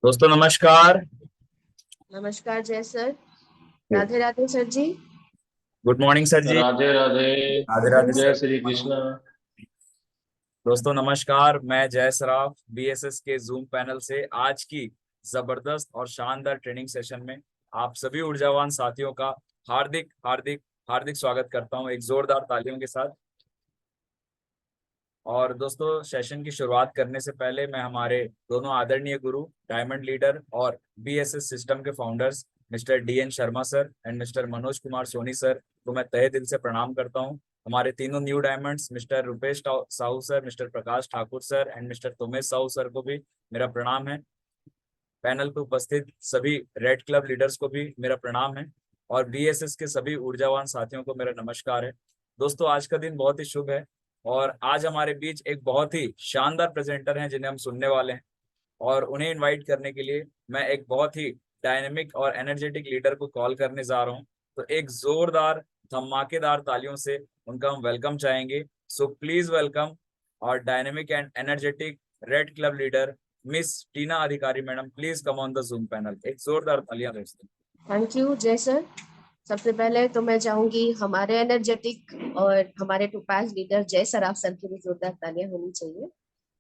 दोस्तों नमस्कार। नमस्कार जय सर। राधे राधे सर जी। गुड मॉर्निंग सर जी। राधे राधे। राधे राधे जय सर। श्री कृष्ण। दोस्तों नमस्कार, मैं जय सराफ बीएसएस के जूम पैनल से आज की जबरदस्त और शानदार ट्रेनिंग सेशन में आप सभी ऊर्जावान साथियों का हार्दिक हार्दिक हार्दिक स्वागत करता हूं एक जोरदार तालियों के साथ। और दोस्तों, सेशन की शुरुआत करने से पहले मैं हमारे दोनों आदरणीय गुरु, डायमंड लीडर और बीएसएस सिस्टम के founders mister DN Sharma sir and mister Manoj Kumar Soni sir को मैं तहे दिल से प्रणाम करता हूं। हमारे तीनों new diamonds mister Rupesh Sahu sir, mister Prakash Thakur sir and mister Tomesh Sahu sir को भी मेरा प्रणाम है। पैनल पर उपस्थित सभी रेड क्लब लीडर्स को भी मेरा प्रणाम है और बीएसएस के सभी ऊर्जावान साथियों को मेरा नमस्कार है। दोस्तों, आज का दिन बहुत ही शुभ है और आज हमारे बीच एक बहुत ही शानदार प्रेजेंटर हैं जिन्हें हम सुनने वाले हैं। और उन्हें इनवाइट करने के लिए मैं एक बहुत ही डायनेमिक और एनर्जेटिक लीडर को कॉल करने जा रहा हूं। तो एक जोरदार धमाकेदार तालियों से उनका हम वेलकम चाहेंगे। So please welcome our dynamic and energetic red club leader miss Tina Adhikari madam. Please come on the Zoom panel. एक जोरदार तालियां दोस्तों। Thank you Jai sir. सबसे पहले तो मैं चाहूंगी हमारे एनर्जेटिक और हमारे टोपाज लीडर जय सराफ सर की भी जोरदार तालियां होनी चाहिए,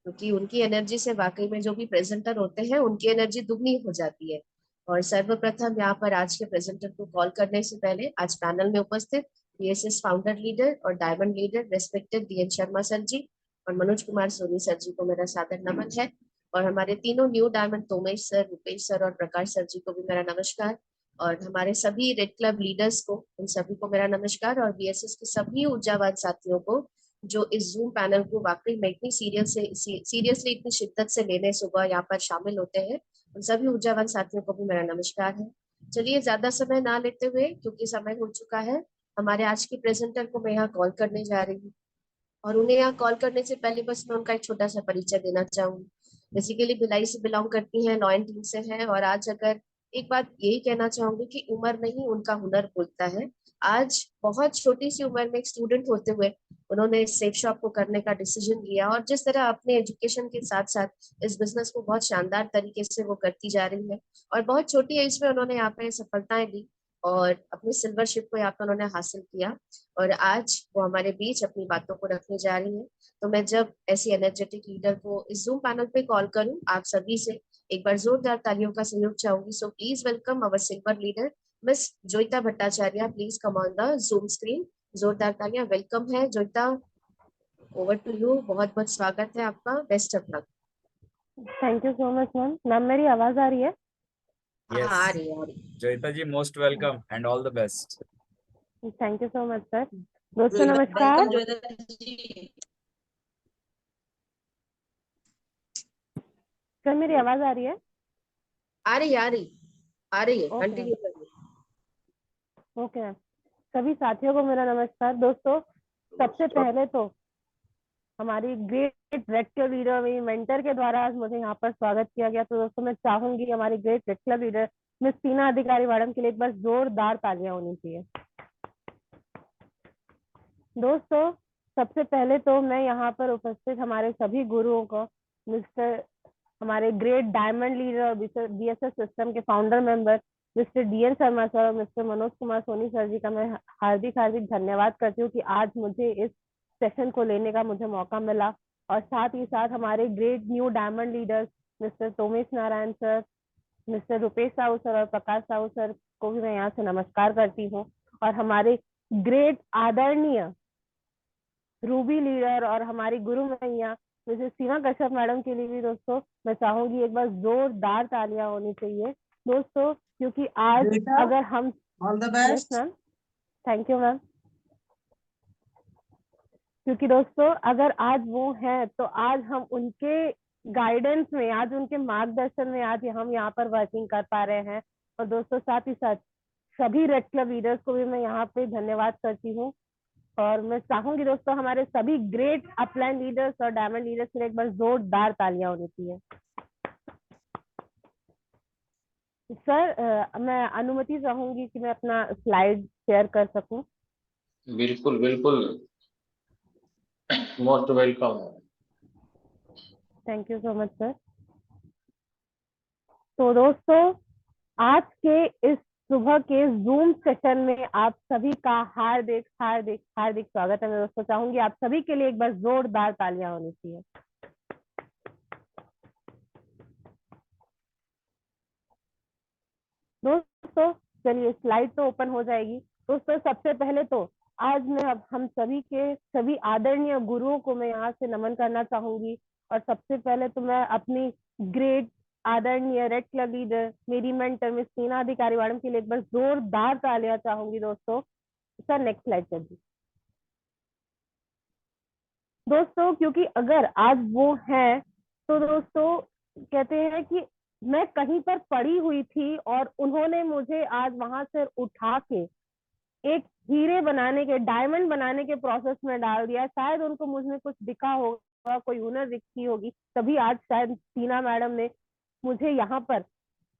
क्योंकि उनकी एनर्जी से वाकई में जो भी प्रेजेंटर होते हैं उनकी एनर्जी दुगनी हो जाती है। और सर्वप्रथम यहाँ पर आज के प्रेजेंटर को कॉल करने से पहले आज पैनल में उपस्थित बीएसएस फाउंडर लीडर और diamond leader respected DN Sharma sir ji और मनोज कुमार सोनी सर जी को मेरा सादर नमन है। और हमारे तीनों new diamond Tomesh sir, Rupesh sir और प्रकाश सर जी को भी मेरा नमस्कार। और हमारे सभी रेड क्लब लीडर्स को, उन सभी को मेरा नमस्कार। और बीएसएस के सभी ऊर्जावान साथियों को जो इस जूम पैनल को वाकई में इतनी सीरियसली इतनी शिद्दत से लेने सुबह यहाँ पर शामिल होते हैं, उन सभी ऊर्जावान साथियों को भी मेरा नमस्कार है। चलिए ज्यादा समय ना लेते हुए, क्योंकि समय हो चुका है, हमारे आज की प्रेजेंटर को मैं यहाँ कॉल करने जा रही हूँ। और उन्हें यहाँ कॉल करने से पहले बस मैं उनका एक छोटा सा परिचय देना चाहूंगी। बेसिकली भिलाई से बिलोंग करती हैं, लॉ एंड टीम से हैं। और आज अगर एक बात यही कहना चाहूंगी कि उम्र नहीं, उनका हुनर बोलता है। आज बहुत छोटी सी उम्र में एक स्टूडेंट होते हुए उन्होंने इस सेफ शॉप को करने का डिसीजन लिया, और जिस तरह अपने एजुकेशन के साथ साथ इस बिजनेस को बहुत शानदार तरीके से वो करती जा रही है। और बहुत छोटी एज में उन्होंने यहाँ पे सफलताएं ली और अपनी सिल्वर शिप को यहाँ पे उन्होंने हासिल किया। और आज वो हमारे बीच अपनी बातों को रखने जा रही है। तो मैं जब ऐसी एनर्जेटिक लीडर को इस जूम पैनल पे कॉल करूं, आप सभी से एक बार जोरदार तालियों का सहयोग चाहूंगी। सो please welcome our silver leader miss Joita Bhattacharya. Please come on the zoom screen. जोरदार तालियां। वेलकम है जोइता, ओवर टू यू। बहुत बहुत स्वागत है आपका। Best of luck. Thank you so much ma'am. Ma'am मेरी आवाज आ रही है? यस आ रही आ रही। Joita ji, most welcome and all the best. Thank you so much sir. दोस्तों नमस्कार। सर मेरी आवाज आ रही है? आ रही आ रही आ रही है, ओके मैम। कंटिन्यू करिए। Okay ma'am. सभी साथियों को मेरा नमस्कार। दोस्तों सबसे पहले तो हमारी ग्रेट रेड क्लब लीडर, मेरी मेंटर के द्वारा आज मुझे यहाँ पर स्वागत किया गया, तो दोस्तों मैं चाहूंगी हमारी great red club leader miss Tina Adhikari madam के लिए एक बार जोरदार तालियां होनी चाहिए। दोस्तों सबसे पहले तो मैं यहाँ पर उपस्थित हमारे सभी गुरुओं को, मिस्टर हमारे ग्रेट डायमंड लीडर और बीएसएस सिस्टम के founder member mister DN Sharma sir और मिस्टर मनोज कुमार सोनी सर जी का मैं हार्दिक हार्दिक धन्यवाद करती हूँ कि आज मुझे इस सेशन को लेने का मुझे मौका मिला। और साथ ही साथ हमारे great new diamond leaders mister Tomesh Narayan sir, mister Rupesh Sahu sir और प्रकाश साहू सर को भी मैं यहाँ से नमस्कार करती हूँ। और हमारे ग्रेट आदरणीय रूबी लीडर और हमारी गुरु मैया मिसेस सीमा कश्यप मैडम के लिए भी दोस्तों मैं चाहूंगी एक बार जोरदार तालियां होनी चाहिए दोस्तों, क्योंकि आज अगर हम all the yes best. Ma'am, thank you ma'am. क्योंकि दोस्तों अगर आज वो हैं तो आज हम उनके गाइडेंस में, आज उनके मार्गदर्शन में आज हम यहाँ पर वर्किंग कर पा रहे हैं। और दोस्तों साथ ही साथ सभी रेड क्लब लीडर्स को भी मैं यहाँ पे धन्यवाद करती हूँ। और मैं चाहूंगी दोस्तों हमारे सभी ग्रेट अपलाइन लीडर्स और डायमंड लीडर्स के लिए एक बार जोरदार तालियां होनी चाहिए। सर मैं अनुमति चाहूंगी कि मैं अपना स्लाइड शेयर कर सकूं। बिल्कुल बिल्कुल, most welcome. Thank you so much sir. तो दोस्तों आज के इस सुबह के जूम सेशन में आप सभी का हार्दिक हार्दिक हार्दिक स्वागत है। मैं दोस्तों चाहूंगी आप सभी के लिए एक बार जोरदार तालियां होनी चाहिए। दोस्तों चलिए स्लाइड तो ओपन हो जाएगी। दोस्तों सबसे पहले तो आज मैं हम सभी के सभी आदरणीय गुरुओं को मैं यहाँ से नमन करना चाहूंगी। और सबसे पहले तो मैं अपनी ग्रेट आदरणीय रेड क्लब लीडर मेरी mentor miss Tina Adhikari madam के लिए एक बार जोरदार तालियां चाहूंगी। दोस्तों सर नेक्स्ट स्लाइड कर दी। दोस्तों क्योंकि अगर आज वो है तो दोस्तों कहते हैं कि मैं कहीं पर पड़ी हुई थी और उन्होंने मुझे आज वहां से उठा के एक हीरे बनाने के डायमंड बनाने के प्रोसेस में डाल दिया। शायद उनको मुझ में कुछ दिखा होगा, कोई हुनर दिखी होगी, तभी आज शायद टीना मैडम ने मुझे यहाँ पर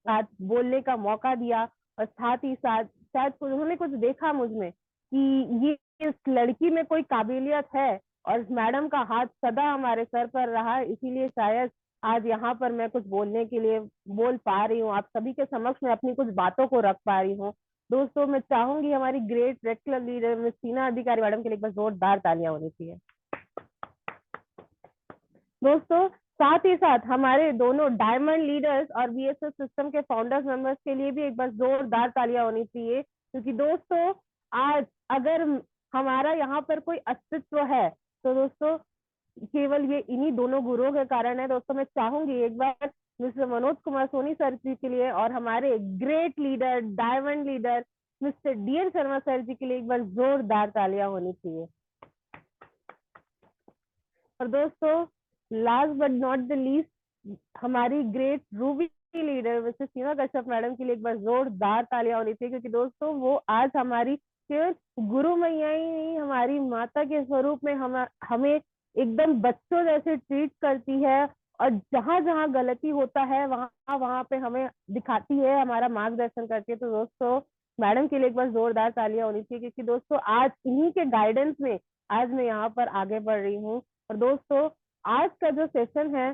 आज बोलने का मौका दिया। और साथ ही साथ शायद उन्होंने कुछ देखा मुझ में कि ये इस लड़की में कोई काबिलियत है और मैडम का हाथ सदा हमारे सर पर रहा, इसीलिए शायद आज यहाँ पर मैं कुछ बोलने के लिए बोल पा रही हूँ, आप सभी के समक्ष में अपनी कुछ बातों को रख पा रही हूँ। दोस्तों मैं चाहूंगी हमारी great red club leader miss Tina Adhikari madam के लिए एक बार जोरदार तालियां होनी चाहिए। दोस्तों साथ ही साथ हमारे दोनों डायमंड लीडर्स और बीएसएस सिस्टम के फाउंडर्स मेंबर्स के लिए भी एक बार जोरदार तालियां होनी चाहिए, क्योंकि दोस्तों आज अगर हमारा यहाँ पर कोई अस्तित्व है तो दोस्तों केवल ये इन्हीं दोनों गुरुओं के कारण है। दोस्तों मैं चाहूंगी एक बार मिस्टर मनोज कुमार सोनी सर जी के लिए और हमारे great leader diamond leader mister DN Sharma sir ji के लिए एक बार जोरदार तालियां होनी चाहिए। और दोस्तों last but not the least हमारी ग्रेट रूबी लीडर मिस्टर सीमा कश्यप मैडम के लिए एक बार जोरदार तालियां होनी चाहिए, क्योंकि दोस्तों वो आज हमारी केवल गुरु मैया ही नहीं, हमारी माता के स्वरूप में हमें एकदम बच्चों जैसे ट्रीट करती है और जहां जहां गलती होता है वहां वहां पे हमें दिखाती है, हमारा मार्गदर्शन करती है। तो दोस्तों मैडम के लिए एक बार जोरदार तालियां होनी चाहिए, क्योंकि दोस्तों आज इन्हीं के गाइडेंस में आज मैं यहाँ पर आगे बढ़ रही हूँ। और दोस्तों आज का जो सेशन है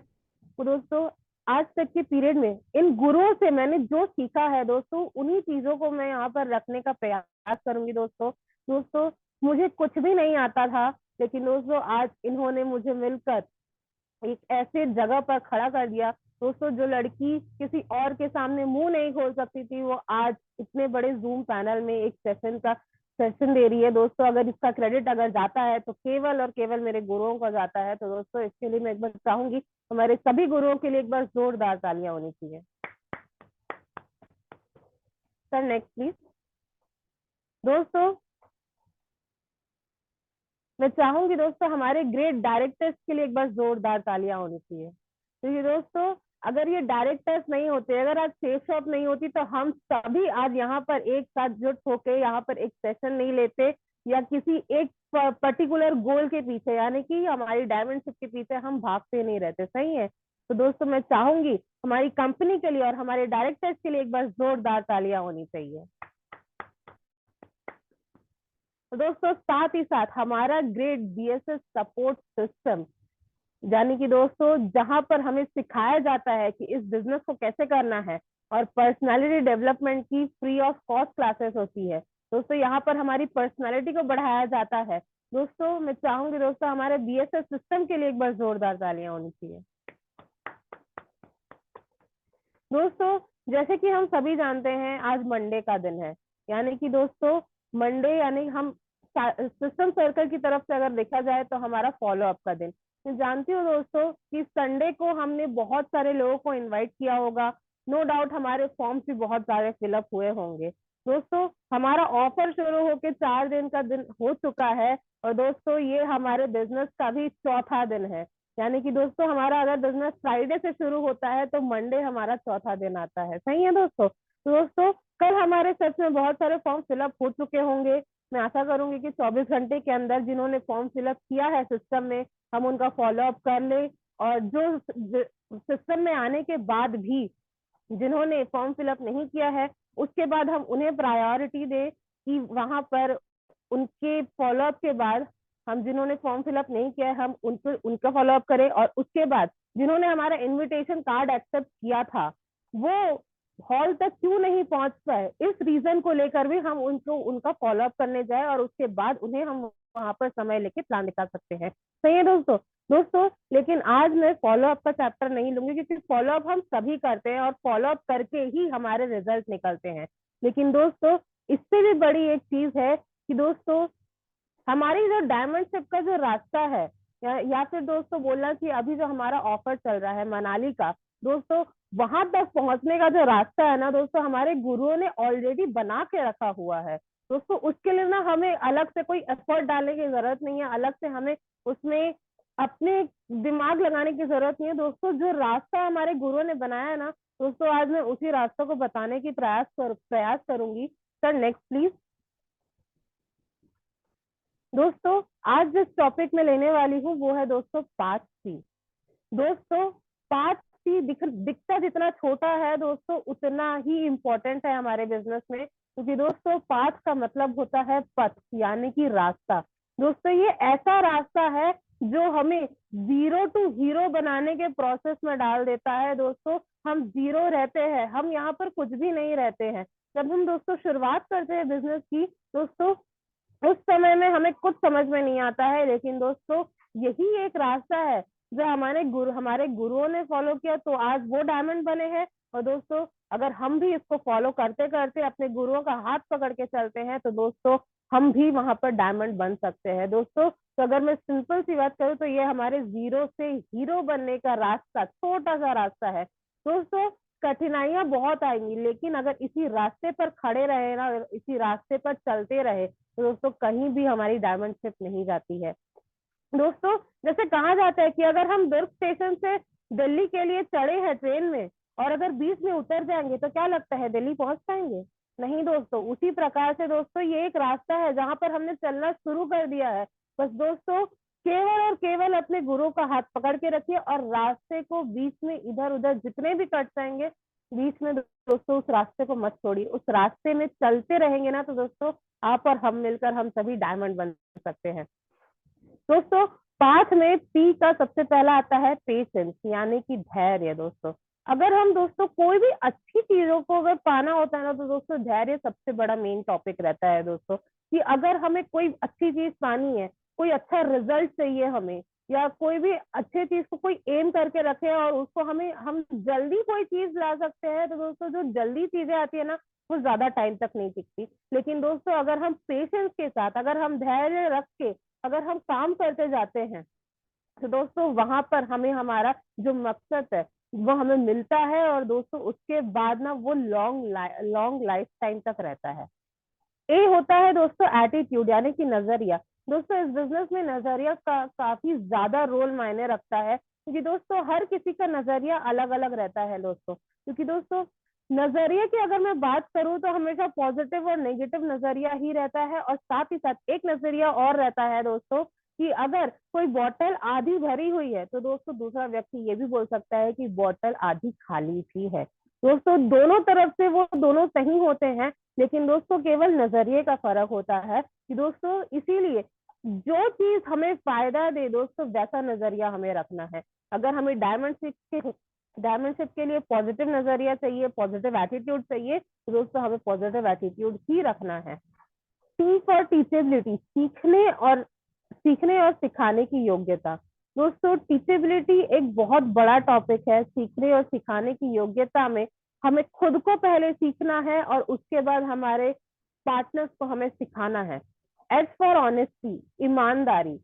वो दोस्तों आज तक के पीरियड में इन गुरुओं से मैंने जो सीखा है दोस्तों उन्हीं चीजों को मैं यहाँ पर रखने का प्रयास करूंगी। दोस्तों मुझे कुछ भी नहीं आता था, लेकिन दोस्तों आज इन्होंने मुझे मिलकर एक ऐसे जगह पर खड़ा कर दिया। दोस्तों जो लड़की किसी और के सामने मुंह नहीं खोल सकती थी वो आज इतने बड़े जूम पैनल में एक सेशन दे रही है। दोस्तों अगर इसका क्रेडिट अगर जाता है तो केवल और केवल मेरे गुरुओं का जाता है। तो दोस्तों इसके लिए मैं एक बार चाहूंगी हमारे सभी गुरुओं के लिए एक बार जोरदार तालियां होनी चाहिए। Sir next please. दोस्तों मैं चाहूंगी दोस्तों हमारे ग्रेट डायरेक्टर्स के लिए एक बार जोरदार तालियां होनी चाहिए, क्योंकि दोस्तों अगर ये डायरेक्टर्स नहीं होते, अगर आज सेफ शॉप नहीं होती तो हम सभी आज यहाँ पर एक साथ जुट होके यहाँ पर एक सेशन नहीं लेते या किसी एक पर्टिकुलर गोल के पीछे यानी कि हमारी डायमंडशिप के पीछे हम भागते नहीं रहते। सही है। तो दोस्तों मैं चाहूंगी हमारी कंपनी के लिए और हमारे डायरेक्टर्स के लिए एक बार जोरदार तालियां होनी चाहिए। तो दोस्तों साथ ही साथ हमारा ग्रेट बीएसएस सपोर्ट सिस्टम यानी कि दोस्तों जहां पर हमें सिखाया जाता है कि इस बिजनेस को कैसे करना है और पर्सनालिटी डेवलपमेंट की फ्री ऑफ कॉस्ट क्लासेस होती है। दोस्तों यहाँ पर हमारी पर्सनालिटी को बढ़ाया जाता है। दोस्तों मैं चाहूंगी दोस्तों हमारे बीएसएस सिस्टम के लिए एक बार जोरदार तालियां होनी चाहिए। दोस्तों जैसे कि हम सभी जानते हैं आज मंडे का दिन है, यानी कि दोस्तों मंडे यानी हम सिस्टम सर्कल की तरफ से अगर देखा जाए तो हमारा फॉलोअप का दिन। मैं जानती हूँ दोस्तों कि संडे को हमने बहुत सारे लोगों को इनवाइट किया होगा, नो डाउट हमारे फॉर्म्स भी बहुत सारे फिलअप हुए होंगे। दोस्तों हमारा ऑफर शुरू होके 4 दिन का दिन हो चुका है और दोस्तों ये हमारे बिजनेस का भी चौथा दिन है, यानी कि दोस्तों हमारा अगर बिजनेस फ्राइडे से शुरू होता है तो मंडे हमारा चौथा दिन आता है। सही है दोस्तों। तो दोस्तों कल हमारे सच में बहुत सारे फॉर्म फिलअप हो चुके होंगे। मैं आशा करूंगी कि 24 घंटे के अंदर जिन्होंने फॉर्म फिलअप किया है सिस्टम में हम उनका फॉलोअप कर ले, और जो सिस्टम में आने के बाद भी जिन्होंने फॉर्म फिलअप नहीं किया है उसके बाद हम उन्हें प्रायोरिटी दे कि वहां पर उनके फॉलोअप के बाद हम जिन्होंने फॉर्म फिलअप नहीं किया है हम उनका फॉलोअप करें, और उसके बाद जिन्होंने हमारा इनविटेशन कार्ड एक्सेप्ट किया था वो हॉल तक क्यों नहीं पहुंच पाए, इस रीजन को लेकर भी हम उनका फॉलोअप करने जाए और उसके बाद उन्हें हम वहां पर समय लेके प्लान दिखा सकते हैं। सही है दोस्तों, लेकिन आज मैं फॉलोअप का चैप्टर नहीं लूंगी, क्योंकि फॉलोअप हम सभी करते हैं और फॉलोअप करके ही हमारे रिजल्ट निकलते हैं। लेकिन दोस्तों इससे भी बड़ी एक चीज है कि दोस्तों हमारी जो डायमंड शिप का जो रास्ता है, या फिर दोस्तों बोलना कि अभी जो हमारा ऑफर चल रहा है मनाली का, दोस्तों वहां तक पहुंचने का जो रास्ता है ना दोस्तों, हमारे गुरुओं ने ऑलरेडी बना के रखा हुआ है। दोस्तों उसके लिए ना हमें अलग से कोई एफर्ट डालने की जरूरत नहीं है, अलग से हमें उसमें अपने दिमाग लगाने की जरूरत नहीं है। दोस्तों जो रास्ता हमारे गुरुओं ने बनाया है ना दोस्तों, आज मैं उसी रास्ते को बताने की प्रयास करूंगी। Sir next please. दोस्तों आज जिस टॉपिक में लेने वाली हूँ वो है दोस्तों 5C। दोस्तों 5C दिखता जितना छोटा है दोस्तों उतना ही इम्पोर्टेंट है हमारे बिजनेस में, क्योंकि दोस्तों 5 का मतलब होता है पथ, यानी कि रास्ता। दोस्तों ये ऐसा रास्ता है जो हमें 0 to हीरो बनाने के प्रोसेस में डाल देता है। दोस्तों हम 0 रहते हैं, हम यहाँ पर कुछ भी नहीं रहते हैं। जब हम दोस्तों शुरुआत करते हैं बिजनेस की दोस्तों, उस समय में हमें कुछ समझ में नहीं आता है, लेकिन दोस्तों यही एक रास्ता है जो हमारे गुरुओं ने फॉलो किया तो आज वो डायमंड बने हैं। और दोस्तों अगर हम भी इसको फॉलो करते करते अपने गुरुओं का हाथ पकड़ के चलते हैं तो दोस्तों हम भी वहां पर डायमंड बन सकते हैं। दोस्तों तो अगर मैं सिंपल सी बात करूँ तो ये हमारे 0 से हीरो बनने का रास्ता, छोटा सा रास्ता है। दोस्तों कठिनाइयां बहुत आएंगी, लेकिन अगर इसी रास्ते पर खड़े रहे ना, इसी रास्ते पर चलते रहे तो दोस्तों कहीं भी हमारी डायमंड शिप नहीं जाती है। दोस्तों जैसे कहा जाता है कि अगर हम दुर्ग स्टेशन से दिल्ली के लिए चढ़े हैं ट्रेन में और अगर बीच में उतर जाएंगे तो क्या लगता है दिल्ली पहुंच पाएंगे? नहीं दोस्तों। उसी प्रकार से दोस्तों ये एक रास्ता है जहां पर हमने चलना शुरू कर दिया है। बस दोस्तों केवल और केवल अपने गुरु का हाथ पकड़ के रखिए और रास्ते को बीच में इधर उधर जितने भी कट जाएंगे बीच में दोस्तों उस रास्ते को मत छोड़िए। उस रास्ते में चलते रहेंगे ना तो दोस्तों आप और हम मिलकर हम सभी डायमंड बन सकते हैं। दोस्तों पाथ में पी का सबसे पहला आता है पेशेंस, यानी कि धैर्य। दोस्तों अगर हम दोस्तों कोई भी अच्छी चीजों को अगर पाना होता है ना तो दोस्तों धैर्य सबसे बड़ा मेन टॉपिक रहता है। दोस्तों कि अगर हमें कोई अच्छी चीज पानी है, कोई अच्छा रिजल्ट चाहिए हमें, या कोई भी अच्छी चीज को कोई एम करके रखे और उसको हम जल्दी कोई चीज ला सकते हैं, तो दोस्तों जो जल्दी चीजें आती है ना वो ज्यादा टाइम तक नहीं टिकती। लेकिन दोस्तों अगर हम पेशेंस के साथ, अगर हम धैर्य रख के अगर हम काम करते जाते हैं तो दोस्तों वहां पर हमें हमारा जो मकसद है वो हमें मिलता है और दोस्तों उसके बाद ना वो लॉन्ग लाइफ टाइम तक रहता है। ए होता है दोस्तों एटीट्यूड, यानी कि नजरिया। दोस्तों इस बिजनेस में नजरिया का काफी ज्यादा रोल मायने रखता है, क्योंकि दोस्तों हर किसी का नजरिया अलग अलग रहता है दोस्तों। क्योंकि दोस्तों नजरिए की अगर मैं बात करूं तो हमेशा पॉजिटिव और नेगेटिव नजरिया ही रहता है, और साथ ही साथ एक नजरिया और रहता है दोस्तों कि अगर कोई बोतल आधी भरी हुई है तो दोस्तों दूसरा व्यक्ति ये भी बोल सकता है कि बोतल आधी खाली भी है। दोस्तों दोनों तरफ से वो दोनों सही होते हैं, लेकिन दोस्तों केवल नजरिए का फर्क होता है कि दोस्तों इसीलिए जो चीज हमें फायदा दे दोस्तों वैसा नजरिया हमें रखना है। अगर हमें डायमंडशिप के लिए पॉजिटिव नजरिया चाहिए, पॉजिटिव एटीट्यूड चाहिए तो दोस्तों हमें पॉजिटिव एटीट्यूड ही रखना है। टी फॉर टीचेबिलिटी, सीखने और सिखाने की योग्यता। दोस्तों टीचेबिलिटी एक बहुत बड़ा टॉपिक है। सीखने और सिखाने की योग्यता में हमें खुद को पहले सीखना है और उसके बाद हमारे पार्टनर्स को हमें सिखाना है। एच फॉर ऑनेस्टी, ईमानदारी।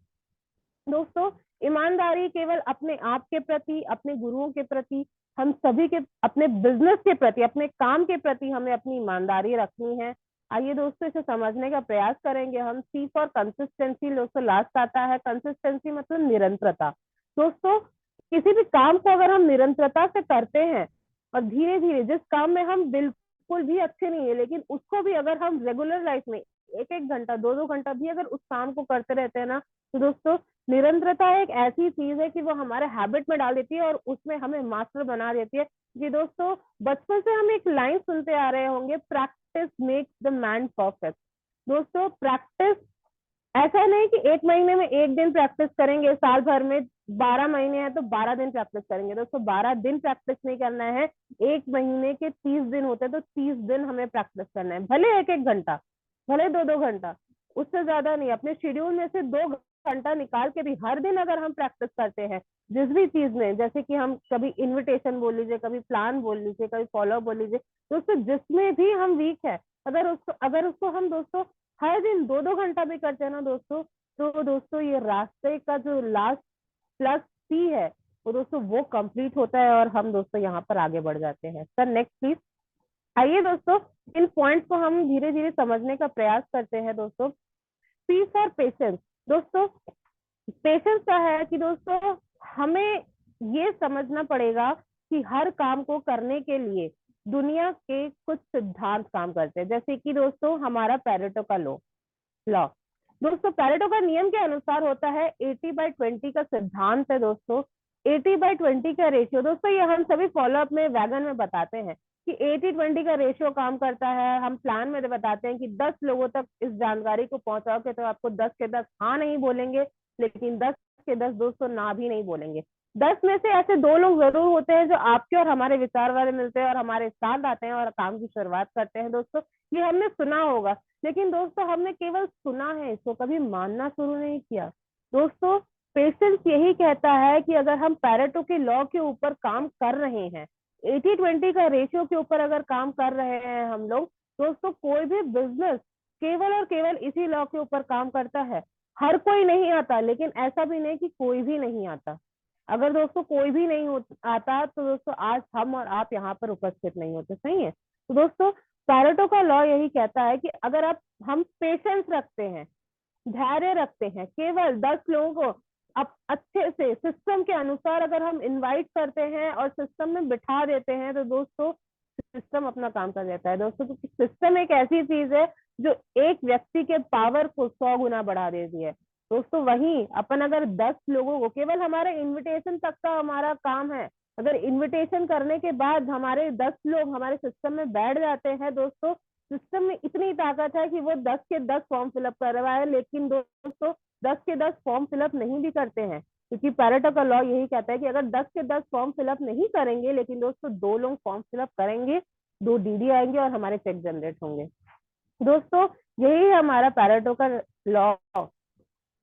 दोस्तों ईमानदारी केवल अपने आप के प्रति, अपने गुरुओं के प्रति, हम सभी के अपने बिजनेस के प्रति, अपने काम के प्रति हमें अपनी ईमानदारी रखनी है। आइए दोस्तों इसे समझने का प्रयास करेंगे हम। सी फॉर कंसिस्टेंसी, दोस्तों लास्ट आता है। कंसिस्टेंसी मतलब निरंतरता। दोस्तों किसी भी काम को अगर हम निरंतरता से करते हैं और धीरे धीरे, जिस काम में हम बिल्कुल भी अच्छे नहीं है लेकिन उसको भी अगर हम रेगुलर लाइफ में 1-1 घंटा 2-2 घंटा भी अगर उस काम को करते रहते हैं ना तो दोस्तों निरंतरता एक ऐसी चीज है कि वो हमारे हैबिट में डाल देती है और उसमें हमें मास्टर बना देती है। कि दोस्तों बचपन से हम एक लाइन सुनते आ रहे होंगे, practice makes the man perfect. दोस्तों प्रैक्टिस ऐसा नहीं कि 1 महीने में 1 दिन प्रैक्टिस करेंगे, साल भर में 12 महीने हैं तो 12 दिन प्रैक्टिस करेंगे दोस्तों। 12 दिन प्रैक्टिस नहीं करना है, 1 महीने के 30 दिन होते हैं तो 30 दिन हमें प्रैक्टिस करना है, भले 1-1 घंटा, भले 2-2 घंटा, उससे ज्यादा नहीं। अपने शेड्यूल में से 2 घंटा निकाल के भी हर दिन अगर हम प्रैक्टिस करते हैं जिस भी चीज में, जैसे कि हम कभी इन्विटेशन बोल लीजिए, कभी प्लान बोल लीजिए, कभी फॉलो बोल लीजिए दोस्तों, जिसमें भी हम वीक है अगर उसको हम दोस्तों हर दिन 2-2 घंटा भी करते हैं ना दोस्तों, तो दोस्तों ये रास्ते का जो लास्ट प्लस सी है वो दोस्तों वो कंप्लीट होता है और हम दोस्तों यहाँ पर आगे बढ़ जाते हैं। Sir next please. आइए दोस्तों इन पॉइंट्स को हम धीरे धीरे समझने का प्रयास करते हैं दोस्तों। P for patience. दोस्तों पेशेंस क्या है कि दोस्तों हमें ये समझना पड़ेगा कि हर काम को करने के लिए दुनिया के कुछ सिद्धांत काम करते हैं, जैसे कि दोस्तों हमारा पैरेटो का लॉ। दोस्तों पैरेटो का नियम के अनुसार होता है 80/20 का सिद्धांत है दोस्तों। 80/20 का रेशियो दोस्तों ये हम सभी फॉलोअप में वैगन में बताते हैं कि 80/20 का रेशियो काम करता है। हम प्लान में बताते हैं कि 10 लोगों तक इस जानकारी को पहुंचाओगे तो आपको 10 के 10 हाँ नहीं बोलेंगे, लेकिन 10 के 10 दोस्तों ना भी नहीं बोलेंगे। 10 में से ऐसे 2 लोग जरूर होते हैं जो आपके और हमारे विचार वाले मिलते हैं और हमारे साथ आते हैं और काम की शुरुआत करते हैं दोस्तों। ये हमने सुना होगा, लेकिन दोस्तों हमने केवल सुना है, इसको कभी मानना शुरू नहीं किया। दोस्तों पेशेंस यही कहता है कि अगर हम पैरेटो के लॉ के ऊपर काम कर रहे हैं, 80/20 का रेशियो के ऊपर अगर काम कर रहे हैं हम लोग दोस्तों, कोई भी बिजनेस केवल और केवल इसी लॉ के ऊपर काम करता है। हर कोई नहीं आता, लेकिन ऐसा भी नहीं कि कोई भी नहीं आता। अगर दोस्तों कोई भी नहीं आता तो दोस्तों आज हम और आप यहाँ पर उपस्थित नहीं होते, सही है। तो दोस्तों पैरेटो का लॉ यही कहता है कि अगर हम पेशेंस रखते हैं, धैर्य रखते हैं, केवल 10 लोगों को अब अच्छे से सिस्टम के अनुसार अगर हम इनवाइट करते हैं और सिस्टम में बिठा देते हैं तो दोस्तों सिस्टम अपना काम कर देता है दोस्तों। क्योंकि सिस्टम एक ऐसी चीज है जो एक व्यक्ति के पावर को 100 गुना बढ़ा देती है दोस्तों। वहीं अपन अगर 10 लोगों को, केवल हमारे इनविटेशन तक का हमारा काम है, अगर इनविटेशन करने के बाद हमारे 10 लोग हमारे सिस्टम में बैठ जाते हैं दोस्तों, सिस्टम में इतनी ताकत है कि वो 10 के 10 फॉर्म फिलअप कर रहा है, लेकिन दोस्तों 10 के 10 फॉर्म फिलअप नहीं भी करते हैं। क्योंकि पैरेटो का लॉ यही कहता है कि अगर 10 के 10 फॉर्म फिलअप नहीं करेंगे, लेकिन दोस्तों 2 लोग फॉर्म फिलअप करेंगे, 2 डीडी आएंगे और हमारे चेक जनरेट होंगे। दोस्तों यही है हमारा पैरेटो का लॉ,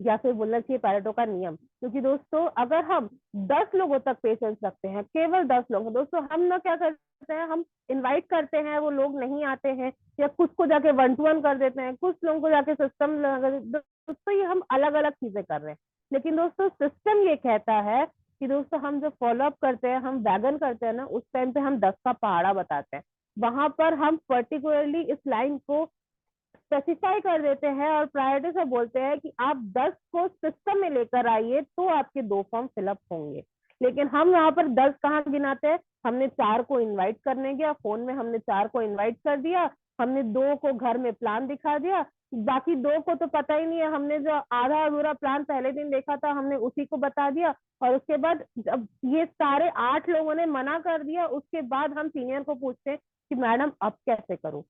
या फिर बोलना चाहिए पैरेटो का नियम। क्योंकि दोस्तों अगर हम 10 लोगों तक पेशेंस रखते हैं, केवल 10 लोग दोस्तों, हम ना क्या करते हैं, हम इनवाइट करते हैं, वो लोग नहीं आते हैं, या कुछ को जाके 1-to-1 कर देते हैं, कुछ लोगों को जाके सिस्टम दोस्तों, ये हम अलग अलग चीजें कर रहे हैं। लेकिन दोस्तों सिस्टम ये कहता है कि दोस्तों हम जब फॉलोअप करते हैं, हम वैगन करते हैं ना, उस टाइम पे हम 10 का पहाड़ा बताते हैं। वहां पर हम पर्टिकुलरली इस लाइन को स्पेसिफाई कर देते हैं और प्रायोरिटी से बोलते हैं कि आप 10 को सिस्टम में लेकर आइए तो आपके 2 फॉर्म फिलअप होंगे। लेकिन हम यहाँ पर 10 कहाँ गिनाते हैं, हमने 4 को इनवाइट करने गया, फोन में हमने 4 को इनवाइट कर दिया, हमने 2 को घर में प्लान दिखा दिया, बाकी 2 को तो पता ही नहीं है, हमने जो आधा अधूरा प्लान पहले दिन देखा था हमने उसी को बता दिया। और उसके बाद जब ये सारे 8 लोगों ने मना कर दिया, उसके बाद हम सीनियर को पूछते हैं कि मैडम अब कैसे करूं,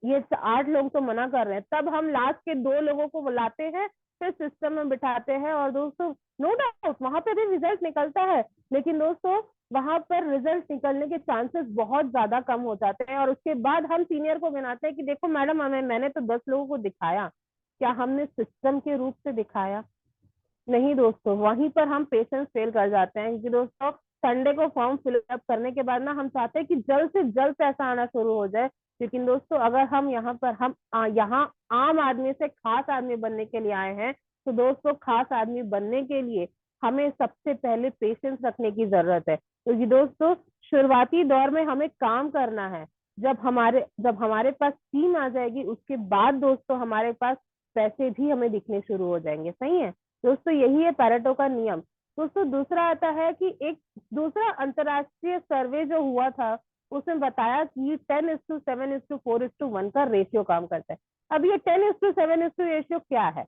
ये 8 लोग तो मना कर रहे हैं। तब हम लास्ट के 2 लोगों को बुलाते हैं, फिर सिस्टम में बिठाते हैं और दोस्तों नो डाउट वहां पे भी रिजल्ट निकलता है, लेकिन दोस्तों वहां पर रिजल्ट निकलने के चांसेस बहुत ज्यादा कम हो जाते हैं। और उसके बाद हम सीनियर को गिनाते हैं कि देखो मैडम मैंने तो 10 लोगों को दिखाया, क्या हमने सिस्टम के रूप से दिखाया? नहीं दोस्तों, वहीं पर हम पेशेंस फेल कर जाते हैं। क्योंकि दोस्तों संडे को फॉर्म फिलअप करने के बाद ना हम चाहते हैं कि जल्द से जल्द पैसा आना शुरू हो जाए। लेकिन दोस्तों अगर हम यहाँ पर यहाँ आम आदमी से खास आदमी बनने के लिए आए हैं, तो दोस्तों खास आदमी बनने के लिए हमें सबसे पहले पेशेंस रखने की जरूरत है। क्योंकि दोस्तों शुरुआती दौर में हमें काम करना है, जब हमारे पास टीम आ जाएगी उसके बाद दोस्तों हमारे पास पैसे भी हमें दिखने शुरू हो जाएंगे, सही है दोस्तों। यही है पैरेटो का नियम। दोस्तों दूसरा आता है कि एक दूसरा अंतरराष्ट्रीय सर्वे जो हुआ था उसमें बताया कि 10:7:4:1 का रेशियो काम करता है। अब ये 10:7 रेशियो क्या है,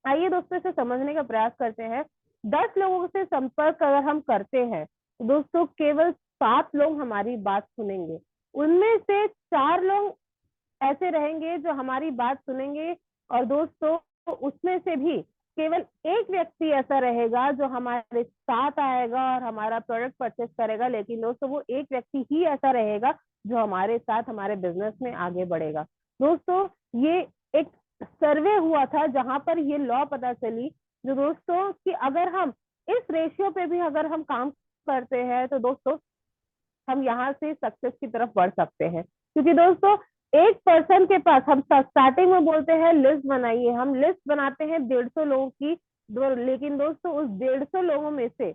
आइए दोस्तों इसे समझने का प्रयास करते हैं। 10 लोगों से संपर्क अगर हम करते हैं तो दोस्तों केवल 7 लोग हमारी बात सुनेंगे, उनमें से 4 लोग ऐसे रहेंगे जो हमारी बात सुनेंगे, और दोस्तों उसमें से भी केवल एक व्यक्ति ऐसा रहेगा जो हमारे साथ आएगा और हमारा प्रोडक्ट परचेस करेगा, लेकिन दोस्तों वो एक व्यक्ति ही ऐसा रहेगा जो हमारे साथ हमारे बिजनेस में आगे बढ़ेगा। दोस्तों ये एक सर्वे हुआ था जहां पर ये लॉ पता चली जो दोस्तों कि अगर हम इस रेशियो पे भी अगर हम काम करते हैं तो दोस्तों हम यहाँ से सक्सेस की तरफ बढ़ सकते हैं। क्योंकि दोस्तों एक पर्सन के पास, हम स्टार्टिंग में बोलते हैं लिस्ट बनाइए, हम लिस्ट बनाते हैं 150 लोगों की, लेकिन दोस्तों उस 150 लोगों में से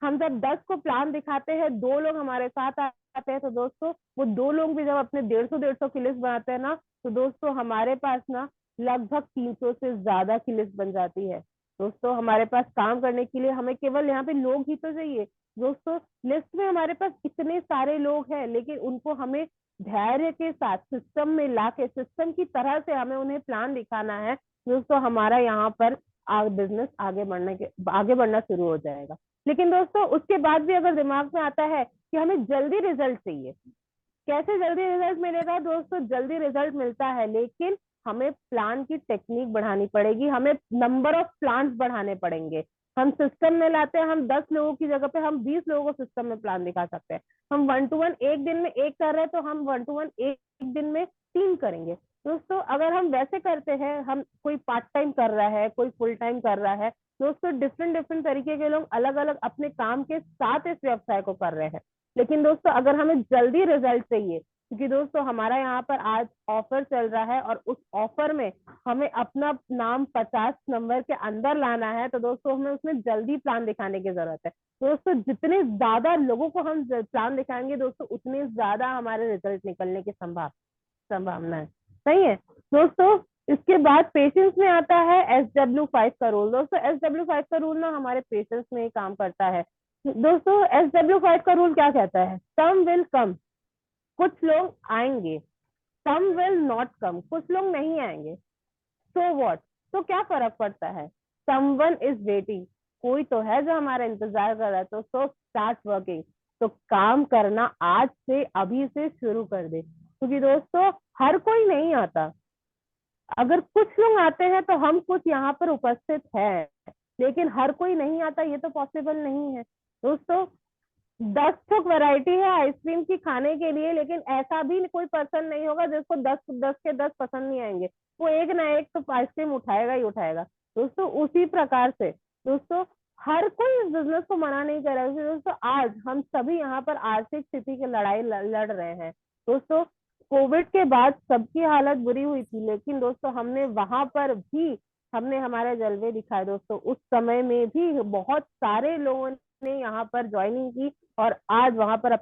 हम जब 10 को प्लान दिखाते हैं, 2 लोग हमारे साथ आते हैं, तो दोस्तों वो 2 लोग भी जब अपने 150 की लिस्ट बनाते हैं ना, तो दोस्तों हमारे पास ना लगभग 300 से ज्यादा की लिस्ट बन जाती है। दोस्तों हमारे पास काम करने के लिए हमें केवल यहाँ पे लोग ही तो चाहिए। दोस्तों लिस्ट में हमारे पास इतने सारे लोग हैं, लेकिन उनको हमें धैर्य के साथ सिस्टम में लाके, सिस्टम की तरह से हमें उन्हें प्लान दिखाना है। दोस्तों हमारा यहाँ पर बिजनेस आगे बढ़ना शुरू हो जाएगा। लेकिन दोस्तों उसके बाद भी अगर दिमाग में आता है कि हमें जल्दी रिजल्ट चाहिए, कैसे जल्दी रिजल्ट मिलेगा? दोस्तों जल्दी रिजल्ट मिलता है, लेकिन हमें प्लान की टेक्निक बढ़ानी पड़ेगी, हमें नंबर ऑफ प्लान्स बढ़ाने पड़ेंगे। हम सिस्टम में लाते हैं, हम 10 लोगों की जगह पे हम 20 लोगों को सिस्टम में प्लान दिखा सकते हैं। हम 1 to 1 एक दिन में 1 कर रहे हैं, तो हम 1 to 1 एक दिन में 3 करेंगे। दोस्तों अगर हम वैसे करते हैं, हम कोई पार्ट टाइम कर रहा है, कोई फुल टाइम कर रहा है, दोस्तों डिफरेंट तरीके के लोग अलग अलग अपने काम के साथ इस व्यवसाय को कर रहे हैं। लेकिन दोस्तों अगर हमें जल्दी रिजल्ट चाहिए, क्योंकि दोस्तों हमारा यहाँ पर आज ऑफर चल रहा है और उस ऑफर में हमें अपना नाम 50 नंबर के अंदर लाना है, तो दोस्तों हमें उसमें जल्दी प्लान दिखाने की जरूरत है। दोस्तों जितने ज्यादा लोगों को हम प्लान दिखाएंगे दोस्तों, उतने ज्यादा हमारे रिजल्ट निकलने की संभावना है। सही है दोस्तों। इसके बाद पेशेंस में आता है SW5 का रूल। दोस्तों SW5 का रूल ना हमारे पेशेंस में ही काम करता है। दोस्तों SW5 का रूल क्या कहता है? सम विल कम, कुछ लोग आएंगे, सम विल नॉट कम, कुछ लोग नहीं आएंगे। सो व्हाट, तो क्या फर्क पड़ता है? समवन इज वेटिंग, कोई तो है जो हमारा इंतजार कर रहा है, तो सो स्टार्ट वर्किंग, तो काम करना आज से, अभी से शुरू कर दे। क्योंकि दोस्तों हर कोई नहीं आता, अगर कुछ लोग आते हैं तो हम कुछ यहाँ पर उपस्थित है, लेकिन हर कोई नहीं आता, ये तो पॉसिबल नहीं है। दोस्तों 10 ठोक वैरायटी है आइसक्रीम की खाने के लिए, लेकिन ऐसा भी कोई पर्सन नहीं होगा जिसको 10 के 10 पसंद नहीं आएंगे, वो एक ना एक तो आइसक्रीम उठाएगा ही उठाएगा। दोस्तों उसी प्रकार से दोस्तों हर कोई इस बिजनेस को मना नहीं कर रहा है। दोस्तों आज हम सभी यहाँ पर आर्थिक स्थिति की लड़ाई लड़ रहे हैं। दोस्तों कोविड के बाद सबकी हालत बुरी हुई थी, लेकिन दोस्तों हमने वहां पर भी हमने हमारे जलवे दिखाए। दोस्तों उस समय में भी बहुत सारे लोगों ने यहाँ पर ज्वाइनिंग की और आज वहां पर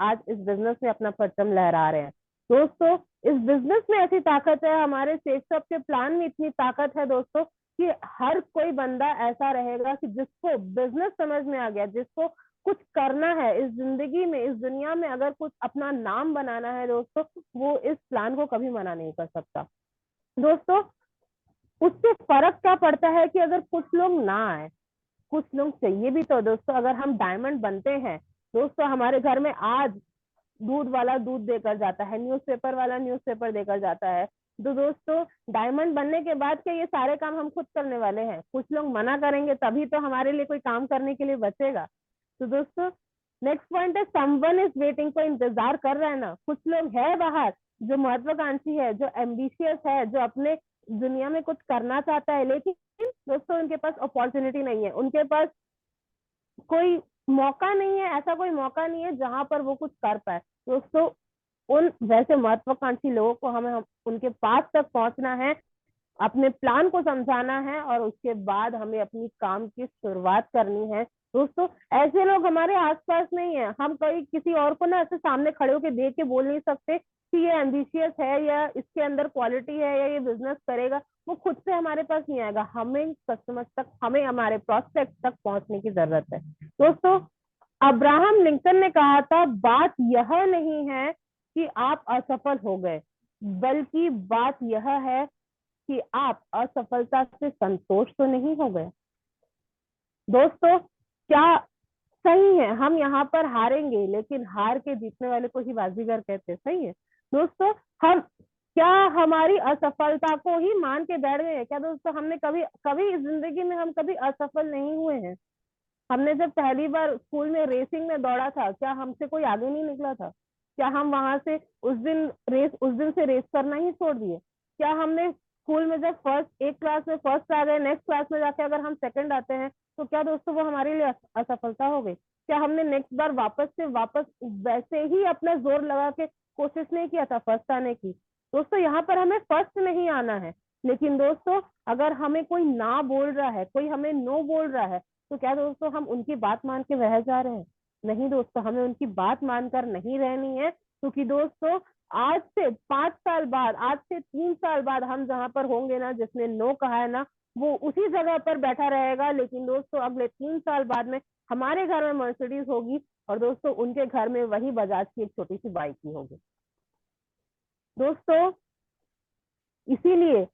आज इस बिजनेस में अपना परचम लहरा रहे हैं। दोस्तों इस बिजनेस में ऐसी ताकत है, हमारे सेक्सअप के प्लान में इतनी ताकत है दोस्तों कि हर कोई बंदा ऐसा रहेगा कि जिसको बिजनेस समझ में आ गया, जिसको कुछ करना है इस जिंदगी में, इस दुनिया में अगर कुछ अपना नाम बनाना है दोस्तों, वो इस प्लान को कभी मना नहीं कर सकता। दोस्तों उससे फर्क क्या पड़ता है कि अगर कुछ लोग ना आए, कुछ लोग चाहिए भी। तो दोस्तों अगर हम डायमंड बनते हैं दोस्तों, हमारे घर में आज दूध वाला दूध देकर जाता है, न्यूज़पेपर वाला न्यूज़पेपर देकर जाता है, तो दोस्तों डायमंड बनने के बाद के ये सारे काम हम खुद करने वाले हैं। कुछ लोग मना करेंगे तभी तो हमारे लिए कोई काम करने के लिए बचेगा। तो दोस्तों नेक्स्ट पॉइंट है समवन इज वेटिंग, कोई इंतजार कर रहा है ना। कुछ लोग है बाहर जो महत्वाकांक्षी है, जो एम्बिशियस है, जो अपने दुनिया में कुछ करना चाहता है, लेकिन दोस्तों उनके पास अपॉर्चुनिटी नहीं है, उनके पास कोई मौका नहीं है, ऐसा कोई मौका नहीं है जहां पर वो कुछ कर पाए। दोस्तों उन वैसे महत्वाकांक्षी लोगों को हमें उनके पास तक पहुंचना है, अपने प्लान को समझाना है और उसके बाद हमें अपनी काम की शुरुआत करनी है। दोस्तों ऐसे लोग हमारे आसपास नहीं है, हम कहीं किसी और को ना ऐसे सामने खड़े होकर देख के बोल नहीं सकते कि ये एम्बिशियस है या इसके अंदर क्वालिटी है या ये बिजनेस करेगा। वो खुद से हमारे पास नहीं आएगा, हमें कस्टमर तक, हमें हमारे प्रोस्पेक्ट तक पहुंचने की जरूरत है। दोस्तों अब्राहम लिंकन ने कहा था, बात यह नहीं है कि आप असफल हो गए, बल्कि बात यह है कि आप असफलता से संतोष तो नहीं हो गए। दोस्तों क्या सही है, हम यहाँ पर हारेंगे, लेकिन हार के जीतने वाले को ही बाजीगर कहते हैं। सही है दोस्तों, हम क्या हमारी असफलता को ही मान के बैठ गए? क्या दोस्तों हमने कभी कभी इस जिंदगी में हम कभी असफल नहीं हुए हैं? हमने जब पहली बार स्कूल में रेसिंग में दौड़ा था, क्या हमसे कोई आगे नहीं निकला था? क्या हम वहां से उस दिन से रेस करना ही छोड़ दिए? क्या हमने स्कूल में जब एक क्लास में फर्स्ट आ गए, नेक्स्ट क्लास में जाके अगर हम सेकंड आते हैं तो क्या दोस्तों वो हमारे लिए असफलता हो गई? क्या हमने नेक्स्ट बार वापस वैसे ही अपना जोर लगा के कोशिश नहीं किया था फर्स्ट आने की? दोस्तों यहाँ पर हमें फर्स्ट नहीं आना है, लेकिन दोस्तों अगर हमें कोई ना बोल रहा है, कोई हमें नो बोल रहा है, तो क्या दोस्तों हम उनकी बात मान के रह जा रहे हैं? नहीं दोस्तों, हमें उनकी बात मानकर नहीं रहनी है, क्योंकि दोस्तों आज से 5 साल बाद, आज से 3 साल बाद हम जहां पर होंगे ना, जिसने नो कहा है ना, वो उसी जगह पर बैठा रहेगा। लेकिन दोस्तों अगले 3 साल बाद में हमारे घर में मर्सिडीज होगी और दोस्तों उनके घर में वही बजाज की एक छोटी सी बाइक ही होगी। दोस्तों इसीलिए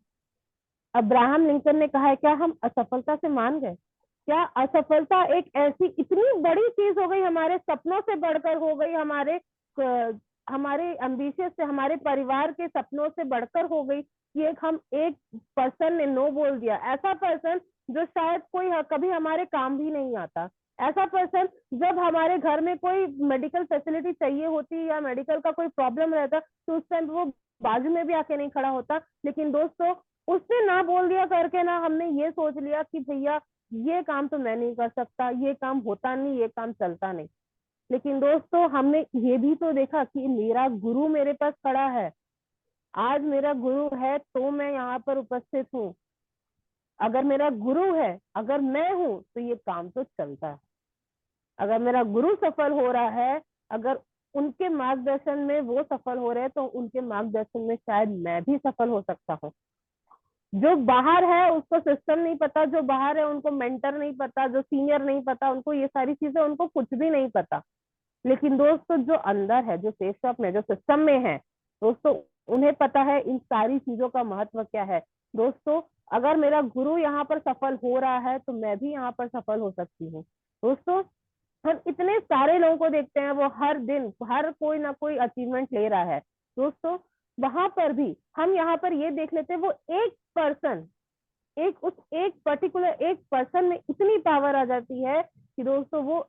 अब्राहम लिंकन ने कहा है, क्या हम असफलता से मान गए? क्या असफलता एक ऐसी इतनी बड़ी चीज हो गई, हमारे सपनों से बढ़कर हो गई, हमारे एम्बिशियस से, हमारे परिवार के सपनों से बढ़कर हो गई कि एक पर्सन ने नो बोल दिया, ऐसा पर्सन जो शायद कोई कभी हमारे काम भी नहीं आता, ऐसा पर्सन जब हमारे घर में कोई मेडिकल फैसिलिटी चाहिए होती या मेडिकल का कोई प्रॉब्लम रहता तो उस टाइम वो बाजू में भी आके नहीं खड़ा होता। लेकिन दोस्तों उसने ना बोल दिया करके ना हमने ये सोच लिया कि भैया ये काम तो मैं नहीं कर सकता, ये काम होता नहीं, ये काम चलता नहीं। लेकिन दोस्तों हमने ये भी तो देखा कि मेरा गुरु मेरे पास खड़ा है, आज मेरा गुरु है तो मैं यहाँ पर उपस्थित हूँ। अगर मेरा गुरु है, अगर मैं हूं, तो ये काम तो चलता है। अगर मेरा गुरु सफल हो रहा है, अगर उनके मार्गदर्शन में वो सफल हो रहे हैं, तो उनके मार्गदर्शन में शायद मैं भी सफल हो सकता हूँ। जो बाहर है उसको सिस्टम नहीं पता, जो बाहर है उनको मेंटर नहीं पता, जो सीनियर नहीं पता, उनको ये सारी चीजें, उनको कुछ भी नहीं पता। लेकिन दोस्तों जो अंदर है, जो सेफ शॉप में, जो सिस्टम में है दोस्तों, उन्हें पता है इन सारी चीजों का महत्व क्या है। दोस्तों अगर मेरा गुरु यहाँ पर सफल हो रहा है तो मैं भी यहाँ पर सफल हो सकती हूँ। दोस्तों हम इतने सारे लोगों को देखते हैं, वो हर दिन हर कोई ना कोई अचीवमेंट ले रहा है। दोस्तों वहां पर भी हम यहाँ पर ये देख लेते हैं, वो एक पर्सन, एक पर्टिकुलर एक पर्सन में इतनी पावर आ जाती है कि दोस्तों वो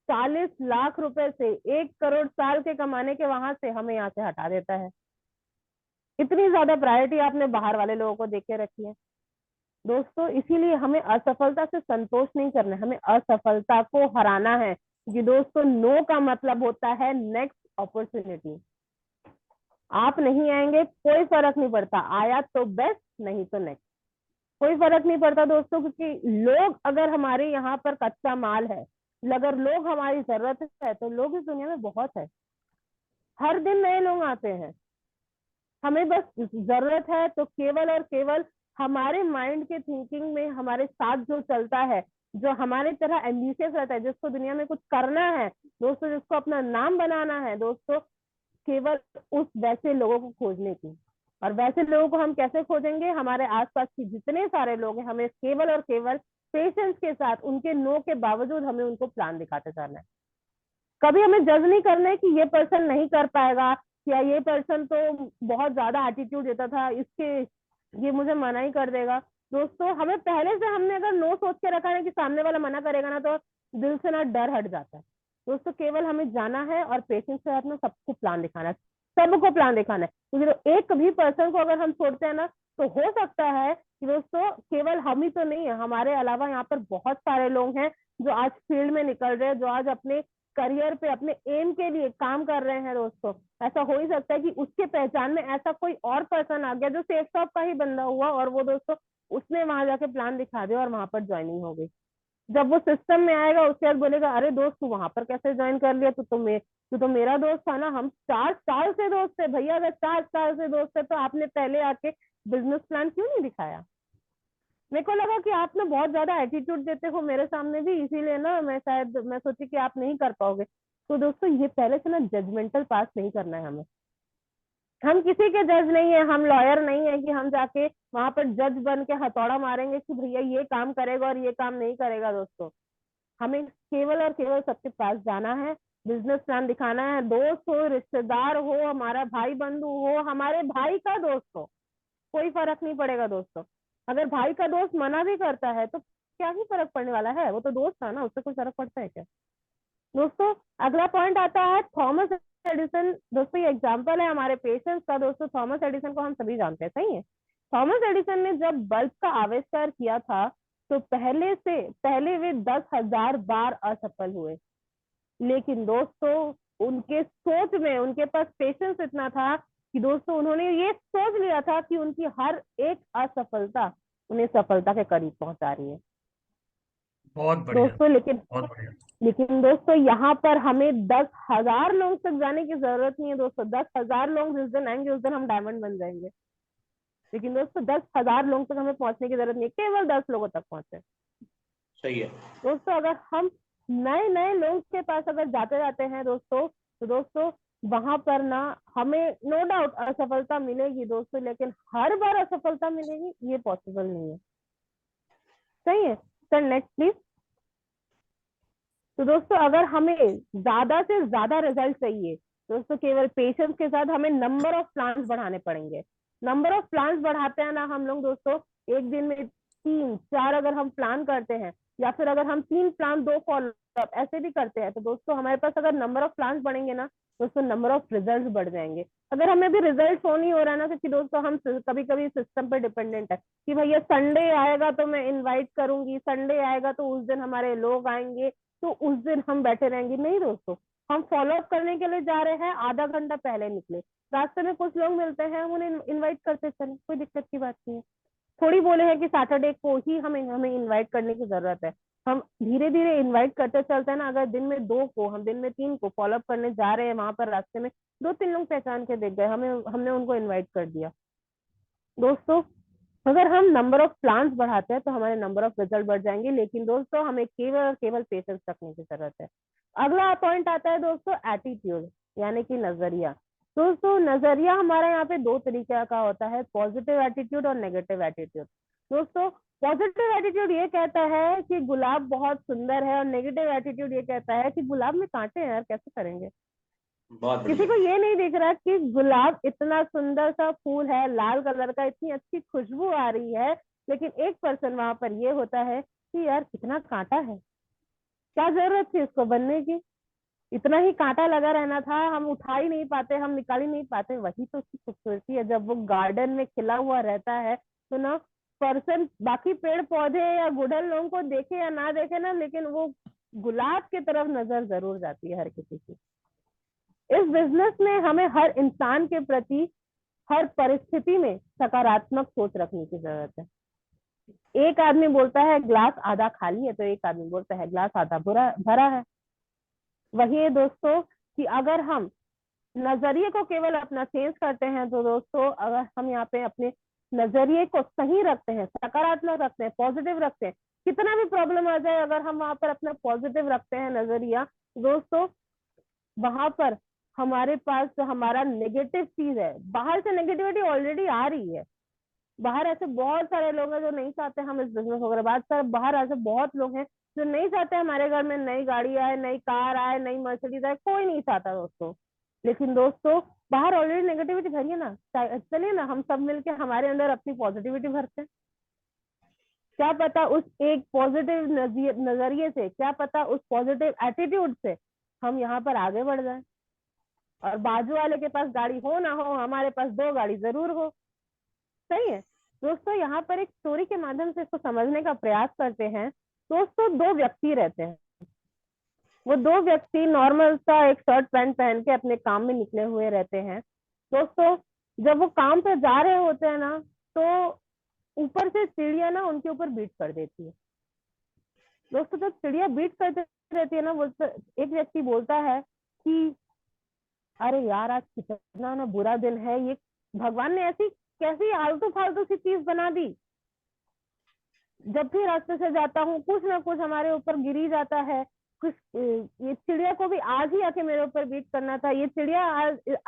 40 लाख रुपए से 1 करोड़ साल के कमाने के वहां से हमें यहाँ से हटा देता है। इतनी ज्यादा प्रायोरिटी आपने बाहर वाले लोगों को देख के रखी है। दोस्तों इसीलिए हमें असफलता से संतोष नहीं करना है, हमें असफलता को हराना है। कि दोस्तों नो का मतलब होता है नेक्स्ट अपॉर्चुनिटी। आप नहीं आएंगे कोई फर्क नहीं पड़ता, आया तो बेस्ट, नहीं तो नेक्स्ट, कोई फर्क नहीं पड़ता दोस्तों। क्योंकि लोग अगर हमारे यहाँ पर कच्चा माल है, अगर लोग हमारी जरूरत है, तो लोग इस दुनिया में बहुत है, हर दिन नए लोग आते हैं। हमें बस जरूरत है तो केवल और केवल हमारे माइंड के थिंकिंग में हमारे साथ जो चलता है, जो हमारे तरह एम्बिशियस रहता है, जिसको दुनिया में कुछ करना है दोस्तों, जिसको अपना नाम बनाना है दोस्तों, केवल उस वैसे लोगों को खोजने की। और वैसे लोगों को हम कैसे खोजेंगे? हमारे आसपास के जितने सारे लोग हैं, हमें केवल और केवल पेशेंस के साथ, उनके नो के बावजूद हमें उनको प्लान दिखाते जाना है। कभी हमें जज नहीं करना है कि ये पर्सन नहीं कर पाएगा, या ये पर्सन तो बहुत ज्यादा एटीट्यूड देता था, ये मुझे मना ही कर देगा। दोस्तों हमें पहले से, हमने अगर नो सोच के रखा है कि सामने वाला मना करेगा ना, तो दिल से ना डर हट जाता है। दोस्तों केवल हमें जाना है और पेशेंस के साथ में सबको प्लान दिखाना है, सबको प्लान दिखाना है। क्योंकि एक भी पर्सन को अगर हम छोड़ते हैं ना, तो हो सकता है कि दोस्तों केवल हम ही तो नहीं है, हमारे अलावा यहाँ पर बहुत सारे लोग हैं जो आज फील्ड में निकल रहे हैं, जो आज अपने करियर पे, अपने एम के लिए काम कर रहे हैं। दोस्तों ऐसा हो ही सकता है कि उसके पहचान में ऐसा कोई और पर्सन आ गया जो सेफ शॉप का ही बंदा हुआ, और वो दोस्तों उसने वहां जाके प्लान दिखा दिया और वहां पर ज्वाइनिंग हो गई। जब वो सिस्टम में आएगा उसके बाद बोलेगा, अरे दोस्त तू वहां पर कैसे ज्वाइन कर लिया, तू तो मेरा दोस्त था ना, हम 4 साल से दोस्त थे भैया। अगर 4 साल से दोस्त थे तो आपने पहले आके बिजनेस प्लान क्यों नहीं दिखाया? मेरे को लगा कि आप ना बहुत ज्यादा एटीट्यूड देते हो मेरे सामने भी, इसीलिए ना मैं सोची कि आप नहीं कर पाओगे। तो दोस्तों ये पहले से ना जजमेंटल पास नहीं करना है हमें। हम किसी के जज नहीं है, हम लॉयर नहीं है कि हम जाके वहां पर जज बन के हथौड़ा मारेंगे कि भैया ये काम करेगा और ये काम नहीं करेगा। दोस्तों हमें केवल और केवल सबके पास जाना है बिजनेस प्लान दिखाना है, दोस्त हो, रिश्तेदार हो, हमारा भाई बंधु हो, हमारे भाई का दोस्त हो, कोई फर्क नहीं पड़ेगा दोस्तों। अगर भाई का दोस्त मना भी करता है तो क्या ही फर्क पड़ने वाला है, वो तो दोस्त था ना, उससे कोई फर्क पड़ता है क्या दोस्तों। अगला पॉइंट आता है थॉमस एडिसन। दोस्तों ये एग्जाम्पल है हमारे पेशेंस का। दोस्तों थॉमस एडिसन को हम सभी जानते हैं, सही है। थॉमस एडिसन ने जब बल्ब का आविष्कार किया था तो पहले वे 10,000 बार असफल हुए, लेकिन दोस्तों उनके सोच में, उनके पास पेशेंस इतना था कि दोस्तों उन्होंने ये सोच लिया था कि उनकी हर एक असफलता उन्हें सफलता के करीब पहुंचा रही है बहुत बढ़िया, दोस्तों। बहुत बढ़िया। लेकिन दोस्तों यहाँ पर हमें 10,000 लोग तक जाने की जरूरत नहीं है दोस्तों। 10,000 लोग जिस दिन आएंगे उस दिन हम डायमंड बन जाएंगे। लेकिन दोस्तों 10,000 लोग तक हमें पहुंचने की जरूरत नहीं है, केवल 10 लोगों तक पहुंचे। सही है। दोस्तों अगर हम नए नए लोगों के पास अगर जाते जाते हैं दोस्तों, तो दोस्तों वहां पर ना हमें नो डाउट असफलता मिलेगी दोस्तों, लेकिन हर बार असफलता मिलेगी ये पॉसिबल नहीं है, सही है सर। Next please. तो दोस्तों अगर हमें ज्यादा से ज्यादा रिजल्ट चाहिए दोस्तों, केवल पेशेंस के साथ हमें नंबर ऑफ प्लांट्स बढ़ाने पड़ेंगे। नंबर ऑफ प्लांट्स बढ़ाते हैं ना हम लोग दोस्तों, एक दिन में 3-4 अगर हम प्लान करते हैं, या फिर अगर हम 3 प्लान 2 फॉलोअप ऐसे भी करते हैं, तो दोस्तों हमारे पास अगर नंबर ऑफ प्लांट्स बढ़ेंगे ना दोस्तों, नंबर ऑफ रिजल्ट बढ़ जाएंगे। अगर हमें भी रिजल्ट शो नहीं हो रहा है ना, क्योंकि दोस्तों हम कभी कभी सिस्टम पे डिपेंडेंट है कि भैया संडे आएगा तो मैं इनवाइट करूंगी, संडे आएगा तो उस दिन हमारे लोग आएंगे, तो उस दिन हम बैठे रहेंगे। नहीं दोस्तों, हम फॉलो अप करने के लिए जा रहे हैं, आधा घंटा पहले निकले, रास्ते में कुछ लोग मिलते हैं, हम उन्हें इनवाइट करते चले, कोई दिक्कत की बात नहीं है। थोड़ी बोले हैं कि सैटरडे को ही हमें इनवाइट करने की जरूरत है, हम धीरे धीरे इनवाइट करते चलते हैं ना। अगर दिन में 2 को, हम दिन में 3 को फॉलो अप करने जा रहे हैं, वहां पर रास्ते में 2-3 लोग पहचान के देख गए, हमने उनको इनवाइट कर दिया दोस्तों। अगर हम नंबर ऑफ प्लान्स बढ़ाते हैं तो हमारे नंबर ऑफ रिजल्ट बढ़ जाएंगे, लेकिन दोस्तों हमें केवल और केवल पेशेंस रखने की जरूरत है। अगला पॉइंट आता है दोस्तों एटीट्यूड, यानी कि नजरिया। दोस्तों नजरिया हमारा यहाँ पे 2 तरीके का होता है, पॉजिटिव एटीट्यूड और नेगेटिव एटीट्यूड। दोस्तों पॉजिटिव एटीट्यूड ये कहता है कि गुलाब बहुत सुंदर है, और नेगेटिव एटीट्यूड ये कहता है कि गुलाब में कांटे हैं यार, कैसे करेंगे। बहुत किसी को बढ़िया। ये नहीं दिख रहा कि गुलाब इतना सुंदर सा फूल है, लाल कलर का, इतनी अच्छी खुशबू आ रही है, लेकिन एक पर्सन वहां पर ये होता है कि यार कितना कांटा है, क्या जरूरत थी इसको बनने की, इतना ही कांटा लगा रहना था, हम उठा ही नहीं पाते, हम निकाल ही नहीं पाते। वही तो उसकी खूबसूरती है, जब वो गार्डन में खिला हुआ रहता है तो ना पर्सन बाकी पेड़ पौधे या गुड़हल लोगों को देखे या ना देखे ना, लेकिन वो गुलाब की तरफ नजर जरूर जाती है हर किसी की। इस बिजनेस में हमें हर इंसान के प्रति हर परिस्थिति में सकारात्मक सोच रखने की जरूरत है। एक आदमी बोलता है ग्लास आधा खाली है, तो एक आदमी बोलता है ग्लास आधा भरा है। वही है दोस्तों कि अगर हम नजरिए को केवल अपना चेंज करते हैं, तो दोस्तों अगर हम यहाँ पे अपने नजरिए को सही रखते हैं, सकारात्मक रखते हैं, पॉजिटिव रखते हैं, कितना भी प्रॉब्लम आ जाए, अगर हम वहां पर अपना पॉजिटिव रखते हैं नजरिया दोस्तों, वहां पर हमारे पास जो हमारा नेगेटिव चीज है, बाहर से नेगेटिविटी ऑलरेडी आ रही है। बाहर ऐसे बहुत सारे लोग हैं जो नहीं चाहते हम इस बिजनेस वगैरह बात कर, बाहर ऐसे बहुत लोग हैं जो नहीं चाहते हमारे घर में नई गाड़ी आए, नई कार आए, नई मर्सिडीज आए, कोई नहीं चाहता दोस्तों। लेकिन दोस्तों बाहर ऑलरेडी नेगेटिविटी भरी है ना, चलिए ना हम सब मिलके हमारे अंदर अपनी पॉजिटिविटी भरते हैं। क्या पता उस एक पॉजिटिव नजरिए से, क्या पता उस पॉजिटिव एटीट्यूड से हम यहाँ पर आगे बढ़ जाए, और बाजू वाले के पास गाड़ी हो ना हो, हमारे पास 2 गाड़ी जरूर हो, सही है दोस्तों। यहाँ पर एक स्टोरी के माध्यम से इसको समझने का प्रयास करते हैं। दोस्तों 2 व्यक्ति रहते हैं, वो 2 व्यक्ति नॉर्मल सा एक शर्ट पैंट पहन के अपने काम में निकले हुए रहते हैं दोस्तों। जब वो काम पे जा रहे होते हैं ना, तो ऊपर से चिड़िया ना उनके ऊपर बीट कर देती है दोस्तों। जब चिड़िया बीट करते रहती है ना, एक व्यक्ति बोलता है कि अरे यार आज कितना ना बुरा दिन है, ये भगवान ने ऐसी कैसी आलतू फालतू सी चीज बना दी, जब भी रास्ते से जाता हूँ कुछ ना कुछ हमारे ऊपर गिर ही जाता है। कुछ ये चिड़िया को भी आज ही आके मेरे ऊपर बीट करना था, ये चिड़िया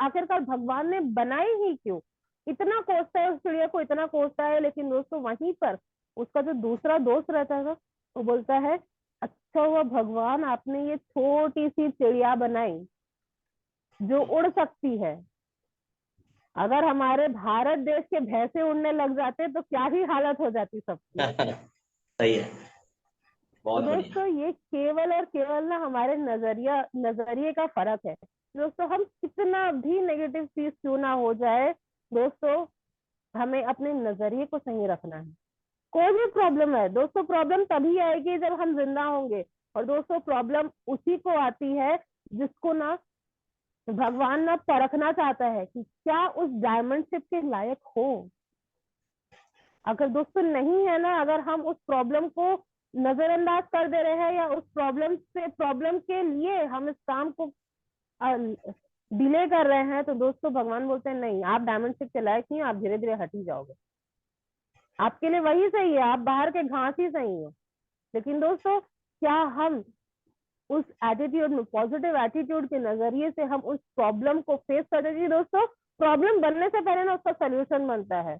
आखिरकार भगवान ने बनाई ही क्यों, इतना कोसता है उस चिड़िया को, इतना कोसता है। लेकिन दोस्तों वहीं पर उसका जो दूसरा दोस्त रहता है वो बोलता है अच्छा हुआ भगवान आपने ये छोटी सी चिड़िया बनाई जो उड़ सकती है। अगर हमारे भारत देश के भैंसे उड़ने लग जाते तो क्या ही हालत हो जाती सबकी। सही है, तो बहुत बढ़िया। दोस्तों ये केवल और केवल ना हमारे नजरिए का फर्क है। दोस्तों हम कितना भी नेगेटिव चीज क्यों ना हो जाए दोस्तों, हमें अपने नजरिए को सही रखना है। कोई भी प्रॉब्लम है दोस्तों, प्रॉब्लम तभी आएगी जब हम जिंदा होंगे। और दोस्तों प्रॉब्लम उसी को आती है जिसको ना भगवान ना परखना चाहता है कि क्या उस डायमंड शिप के लायक हो। अगर दोस्तों नहीं है ना, अगर हम उस प्रॉब्लम को नजरअंदाज कर दे रहे हैं या उस प्रॉब्लम के लिए हम इस काम को डिले कर रहे हैं, तो दोस्तों भगवान बोलते हैं नहीं, आप डायमंड शिप के लायक नहीं, आप धीरे धीरे हट ही जाओगे। आपके लिए वही सही है, आप बाहर के घास ही सही हो। लेकिन दोस्तों क्या हम उस एटीट्यूड में, पॉजिटिव एटीट्यूड के नजरिए से हम उस प्रॉब्लम को फेस करते हैं? दोस्तों प्रॉब्लम बनने से पहले ना उसका सोल्यूशन बनता है।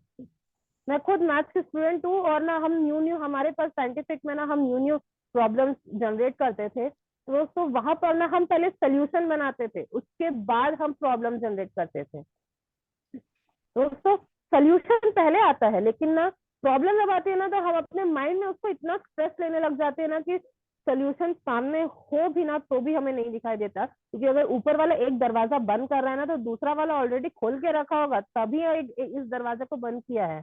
मैं खुद मैथ्स की स्टूडेंट हूँ और ना हम न्यू हमारे पास साइंटिफिक में ना हम न्यू प्रॉब्लम्स जनरेट करते थे। तो दोस्तों वहां पर ना हम पहले सोल्यूशन बनाते थे, उसके बाद हम प्रॉब्लम जनरेट करते थे। दोस्तों सोल्यूशन पहले आता है, लेकिन ना प्रॉब्लम जब आती है ना तो हम अपने माइंड में उसको इतना स्ट्रेस लेने लग जाते हैं ना कि सोल्यूशन सामने हो भी ना तो भी हमें नहीं दिखाई देता। क्योंकि अगर ऊपर वाला एक दरवाजा बंद कर रहा है ना तो दूसरा वाला ऑलरेडी खोल के रखा होगा, तभी इस दरवाजे को बंद किया है।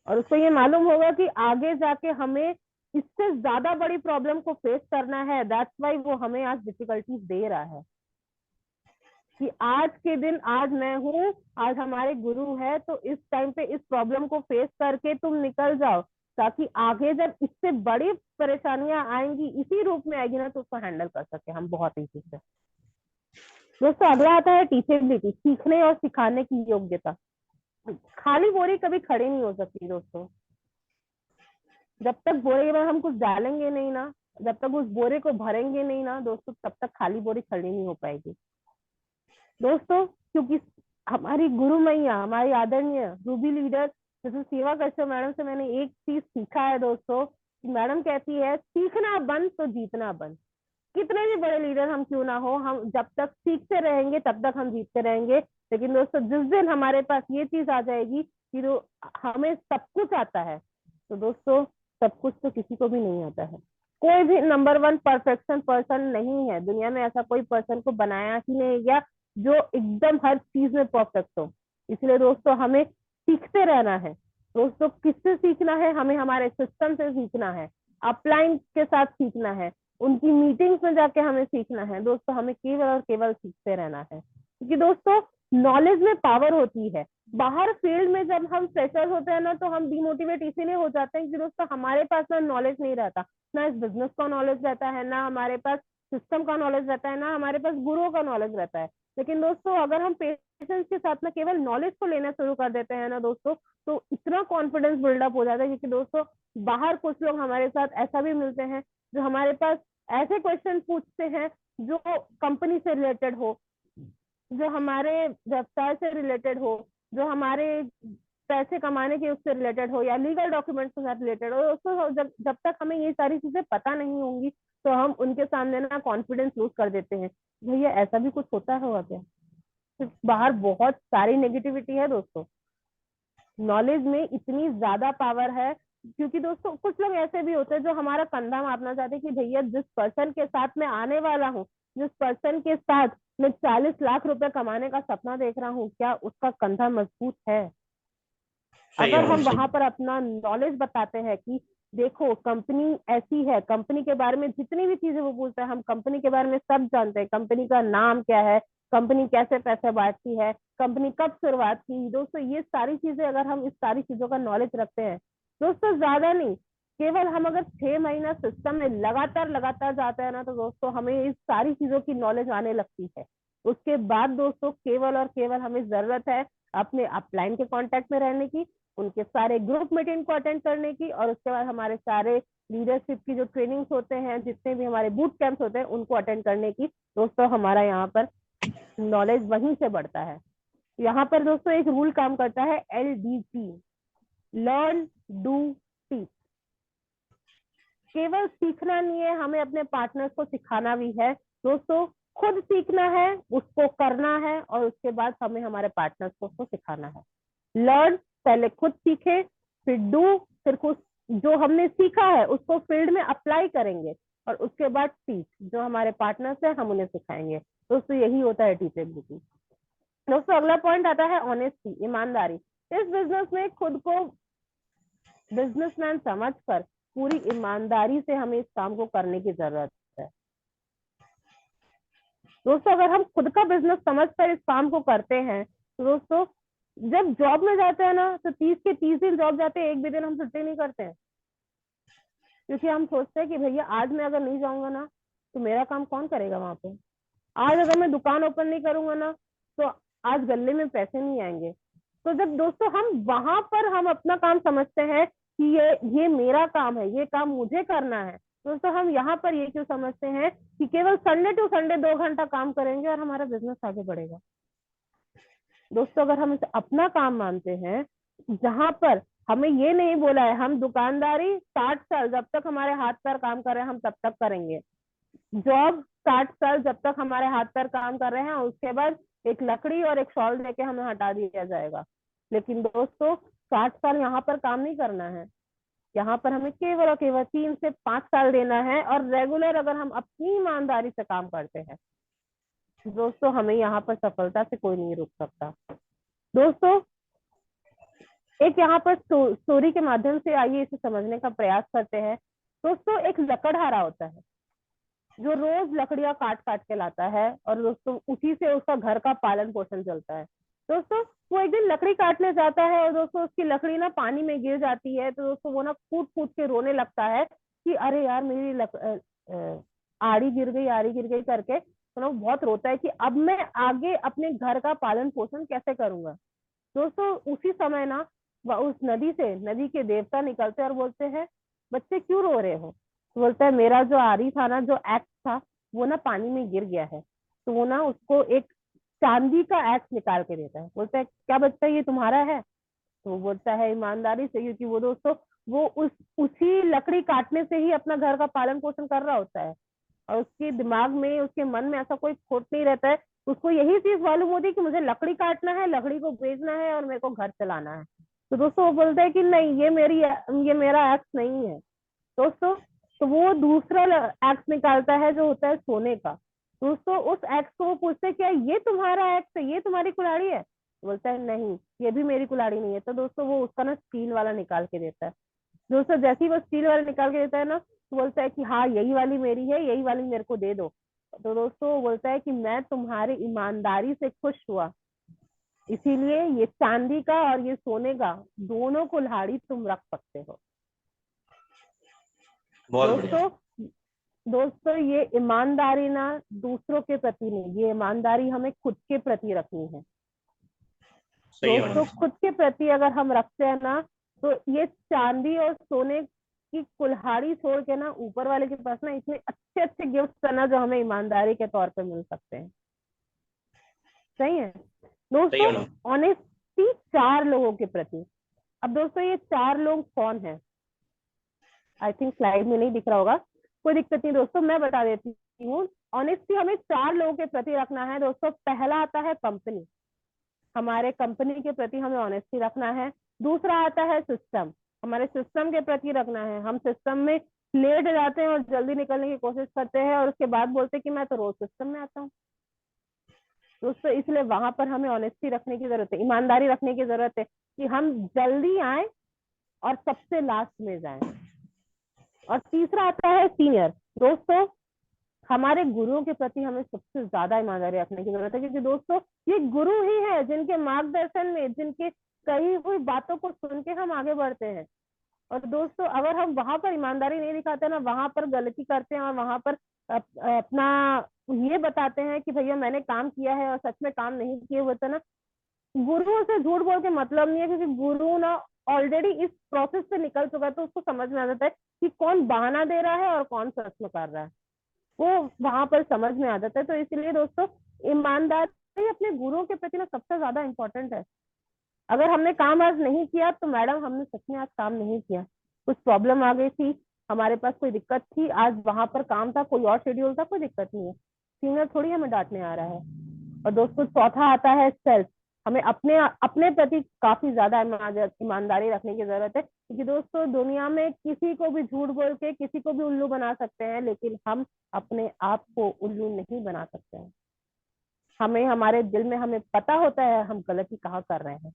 और उसको ये मालूम होगा कि आगे जाके हमें इससे ज्यादा बड़ी प्रॉब्लम को फेस करना है। दैट्स वाई वो हमें आज डिफिकल्टीज दे रहा है कि आज के दिन आज मैं हूँ, आज हमारे गुरु है, तो इस टाइम पे इस प्रॉब्लम को फेस करके तुम निकल जाओ, ताकि आगे जब इससे बड़ी परेशानियां आएंगी, इसी रूप में आएगी ना, तो उसको हैंडल कर सके हम बहुत ईजी से। दोस्तों अगला आता है टीचेबिलिटी, सीखने और सिखाने की योग्यता। खाली बोरी कभी खड़ी नहीं हो सकती दोस्तों। जब तक बोरे में हम कुछ डालेंगे नहीं ना, जब तक उस बोरे को भरेंगे नहीं ना दोस्तों, तब तक खाली बोरी खड़ी नहीं हो पाएगी दोस्तों। क्योंकि हमारी गुरु मैया, हमारी आदरणीय रूबी लीडर जैसे सेवा कश्यप मैडम से मैंने एक चीज सीखा है दोस्तों। मैडम कहती है सीखना बंद तो जीतना बंद। कितने भी बड़े लीडर हम क्यों ना हो, हम जब तक सीखते रहेंगे तब तक हम जीतते रहेंगे। लेकिन दोस्तों जिस दिन हमारे पास ये चीज आ जाएगी कि तो हमें सब कुछ आता है, तो दोस्तों सब कुछ तो किसी को भी नहीं आता है। कोई भी नंबर 1 परफेक्शन पर्सन नहीं है दुनिया में, ऐसा कोई पर्सन को बनाया ही नहीं गया जो एकदम हर चीज में परफेक्ट हो। इसलिए दोस्तों हमें सीखते रहना है। दोस्तों किससे सीखना है? हमें हमारे सिस्टम से सीखना है, अपलाइन के साथ सीखना है, उनकी मीटिंग्स में जाके हमें सीखना है। दोस्तों हमें केवल और केवल सीखते रहना है, क्योंकि दोस्तों नॉलेज में पावर होती है। बाहर फील्ड में जब हम फ्रेशर्स होते हैं ना तो हम डिमोटिवेट इसीलिए हो जाते हैं कि दोस्तों हमारे पास ना नॉलेज नहीं रहता, ना इस बिजनेस का नॉलेज रहता है, ना हमारे पास सिस्टम का नॉलेज रहता है, ना हमारे पास गुरुओं का नॉलेज रहता है। लेकिन दोस्तों अगर हम पेशेंस के साथ में केवल नॉलेज को लेना शुरू कर देते हैं ना दोस्तों, तो इतना कॉन्फिडेंस बिल्डअप हो जाता है। क्योंकि दोस्तों बाहर कुछ लोग हमारे साथ ऐसा भी मिलते हैं जो हमारे पास ऐसे क्वेश्चन पूछते हैं जो कंपनी से रिलेटेड हो, जो हमारे व्यवसाय से रिलेटेड हो, जो हमारे पैसे कमाने के उससे रिलेटेड हो, या लीगल डॉक्यूमेंट्स के साथ रिलेटेड हो। दोस्तों जब तक हमें ये सारी चीजें पता नहीं होंगी तो हम उनके सामने ना कॉन्फिडेंस लूज कर देते हैं। भैया ऐसा भी कुछ होता होगा क्या? तो बाहर बहुत सारी नेगेटिविटी है दोस्तों, नॉलेज में इतनी ज्यादा पावर है। क्योंकि दोस्तों कुछ लोग ऐसे भी होते हैं जो हमारा कंधा मापना चाहते हैं कि भैया जिस पर्सन के साथ मैं आने वाला हूँ, जिस पर्सन के साथ मैं 40 लाख रुपए कमाने का सपना देख रहा हूँ, क्या उसका कंधा मजबूत है? सही अगर है, हम सही। वहां पर अपना नॉलेज बताते हैं कि देखो कंपनी ऐसी है, कंपनी के बारे में जितनी भी चीजें वो पूछता है, हम कंपनी के बारे में सब जानते हैं, कंपनी का नाम क्या है, कंपनी कैसे पैसे बांटती है, कंपनी कब शुरुआत की। दोस्तों ये सारी चीजें अगर हम इस सारी चीजों का नॉलेज रखते हैं दोस्तों, ज्यादा नहीं, केवल हम अगर 6 महीना सिस्टम में लगातार लगातार जाते हैं ना, तो दोस्तों हमें इस सारी चीजों की नॉलेज आने लगती है। उसके बाद दोस्तों केवल और केवल हमें जरूरत है अपने अपलाइन के कांटेक्ट में रहने की, उनके सारे ग्रुप मीटिंग को अटेंड करने की, और उसके बाद हमारे सारे लीडरशिप की जो ट्रेनिंग्स होते हैं, जितने भी हमारे बूट कैंप्स होते हैं, उनको अटेंड करने की। दोस्तों हमारा यहाँ पर नॉलेज वहीं से बढ़ता है। यहाँ पर दोस्तों एक रूल काम करता है, LDT, लर्न डू टीच। केवल सीखना नहीं है, हमें अपने पार्टनर्स को सिखाना भी है। दोस्तों खुद सीखना है, उसको करना है, और उसके बाद हमें हमारे पार्टनर्स को उसको सिखाना है। लर्न, पहले खुद सीखे, फिर डू, फिर कुछ जो हमने सीखा है उसको फील्ड में अप्लाई करेंगे, और उसके बाद टीच, जो हमारे पार्टनर्स है हम उन्हें सिखाएंगे। दोस्तों यही होता है टीचेबिलिटी। दोस्तों अगला पॉइंट आता है ऑनेस्टी, ईमानदारी। इस बिजनेस में खुद को बिजनेसमैन समझकर पूरी ईमानदारी से हमें इस काम को करने की जरूरत है। दोस्तों अगर हम खुद का बिजनेस समझकर इस काम को करते हैं तो दोस्तों जब जॉब में जाते हैं ना, तो 30 के 30 दिन जॉब जाते हैं, एक भी दिन हम छुट्टी नहीं करते हैं, क्योंकि हम सोचते हैं कि भैया आज मैं अगर नहीं जाऊंगा ना तो मेरा काम कौन करेगा वहां पे। आज अगर मैं दुकान ओपन नहीं करूंगा ना तो आज गले में पैसे नहीं आएंगे। तो जब दोस्तों हम वहां पर हम अपना काम समझते हैं कि ये मेरा काम है, ये काम मुझे करना है, दोस्तों हम यहाँ पर ये क्यों समझते हैं कि केवल संडे टू संडे 2 घंटा काम करेंगे और हमारा बिजनेस आगे बढ़ेगा। दोस्तों अगर हम इसे अपना काम मानते हैं, जहां पर हमें ये नहीं बोला है हम दुकानदारी 60 साल जब तक हमारे हाथ पैर काम कर रहे हैं हम तब तक करेंगे, जॉब 60 साल जब तक हमारे हाथ पैर काम कर रहे हैं, उसके बाद एक लकड़ी और एक शॉल देके हमें हटा दिया जाएगा। लेकिन दोस्तों 60 साल यहाँ पर काम नहीं करना है, यहाँ पर हमें केवल और केवल 3 से 5 साल देना है, और रेगुलर अगर हम अपनी ईमानदारी से काम करते हैं दोस्तों हमें यहाँ पर सफलता से कोई नहीं रोक सकता। दोस्तों एक यहाँ पर स्टोरी के माध्यम से आइए इसे समझने का प्रयास करते हैं। दोस्तों एक लकड़हारा होता है जो रोज लकड़ियां काट काट के लाता है, और दोस्तों उसी से उसका घर का पालन पोषण चलता है। दोस्तों वो एक दिन लकड़ी काटने जाता है और दोस्तों उसकी लकड़ी ना पानी में गिर जाती है, तो दोस्तों वो ना फूट फूट के रोने लगता है कि अरे यार मेरी आड़ी गिर गई करके, तो ना बहुत रोता है कि अब मैं आगे अपने घर का पालन पोषण कैसे करूंगा। दोस्तों उसी समय ना उस नदी के देवता निकलते और बोलते हैं बच्चे क्यों रो रहे हो। तो बोलता है मेरा जो आरी था ना, जो एक्स था, वो ना पानी में गिर गया है। तो वो ना उसको एक चांदी का एक्स निकाल के देता है। बोलता है क्या बच्चा ये तुम्हारा है। तो वो बोलता है ईमानदारी से, क्योंकि वो दोस्तों वो उसी लकड़ी काटने से ही अपना घर का पालन पोषण कर रहा होता है, और उसके दिमाग में उसके मन में ऐसा कोई खोट नहीं रहता है। उसको यही चीज मालूम होती है कि मुझे लकड़ी काटना है, लकड़ी को बेचना है और मेरे को घर चलाना है। तो दोस्तों वो बोलता है कि नहीं ये मेरा एक्स नहीं है दोस्तों। तो वो दूसरा एक्स निकालता है जो होता है सोने का। दोस्तों उस एक्स को वो पूछते हैं क्या ये तुम्हारा एक्स है, ये तुम्हारी कुल्हाड़ी है। तो बोलता है नहीं ये भी मेरी कुल्हाड़ी नहीं है। तो दोस्तों वो उसका ना स्टील वाला निकाल के देता है। दोस्तों जैसे ही वो स्टील वाला निकाल के देता है ना, तो बोलता है कि हाँ यही वाली मेरी है, यही वाली मेरे को दे दो। तो दोस्तों वो बोलता है कि मैं तुम्हारी ईमानदारी से खुश हुआ, इसीलिए ये चांदी का और ये सोने का दोनों कुल्हाड़ी तुम रख सकते हो। बहुत बढ़िया। दोस्तों ये ईमानदारी ना दूसरों के प्रति नहीं, ये ईमानदारी हमें खुद के प्रति रखनी है। सही है दोस्तों मैडम। खुद के प्रति अगर हम रखते हैं ना, तो ये चांदी और सोने की कुल्हाड़ी छोड़ के ना ऊपर वाले के पास ना इतने अच्छे अच्छे गिफ्ट है ना जो हमें ईमानदारी के तौर पे मिल सकते हैं। सही है दोस्तों। मैडम। ऑनेस्टी 4 लोगों के प्रति। अब दोस्तों ये 4 लोग कौन है, आई थिंक स्लाइड में नहीं दिख रहा होगा, कोई दिक्कत नहीं दोस्तों मैं बता देती हूँ। ऑनेस्टी हमें 4 लोगों के प्रति रखना है दोस्तों। पहला आता है कंपनी, हमारे कंपनी के प्रति हमें ऑनेस्टी रखना है। दूसरा आता है सिस्टम, हमारे सिस्टम के प्रति रखना है। हम सिस्टम में लेट जाते हैं और जल्दी निकलने की कोशिश करते हैं और उसके बाद बोलते हैं कि मैं तो रोज सिस्टम में आता हूँ दोस्तों। इसलिए वहां पर हमें ऑनेस्टी रखने की जरूरत है, ईमानदारी रखने की जरूरत है कि हम जल्दी आए और सबसे लास्ट में जाएं। और तीसरा आता है सीनियर। दोस्तों हमारे गुरुओं के प्रति हमें सबसे ज्यादा ईमानदारी रखने की जरूरत है, क्योंकि दोस्तों ये गुरु ही है जिनके मार्गदर्शन में, जिनके कही हुई बातों को सुन के हम आगे बढ़ते हैं। और दोस्तों अगर हम वहां पर ईमानदारी नहीं दिखाते ना, वहां पर गलती करते हैं और वहां पर अपना ये बताते हैं कि भैया मैंने काम किया है और सच में काम नहीं किए हुए, तो ना गुरुओं से झूठ बोल के मतलब नहीं है, क्योंकि गुरु ना ऑलरेडी इस प्रोसेस से निकल चुका है, तो उसको समझ में आ जाता है कि कौन बहाना दे रहा है और कौन सच में कर रहा है, वो वहां पर समझ में आ जाता है। तो इसलिए दोस्तों ईमानदारी अपने गुरुओं के प्रति ना सबसे ज्यादा इम्पोर्टेंट है। अगर हमने काम आज नहीं किया तो मैडम हमने सच में आज काम नहीं किया, कुछ प्रॉब्लम आ गई थी, हमारे पास कोई दिक्कत थी, आज वहां पर काम था, कोई और शेड्यूल था, कोई दिक्कत नहीं है, सीनियर थोड़ी हमें डांटने आ रहा है। और दोस्तों चौथा आता है सेल्फ। हमें अपने अपने प्रति काफी ज्यादा ईमानदारी रखने की जरूरत है, क्योंकि दोस्तों दुनिया में किसी को भी झूठ बोल के किसी को भी उल्लू बना सकते हैं, लेकिन हम अपने आप को उल्लू नहीं बना सकते हैं। हमें हमारे दिल में हमें पता होता है हम गलती कहाँ कर रहे हैं,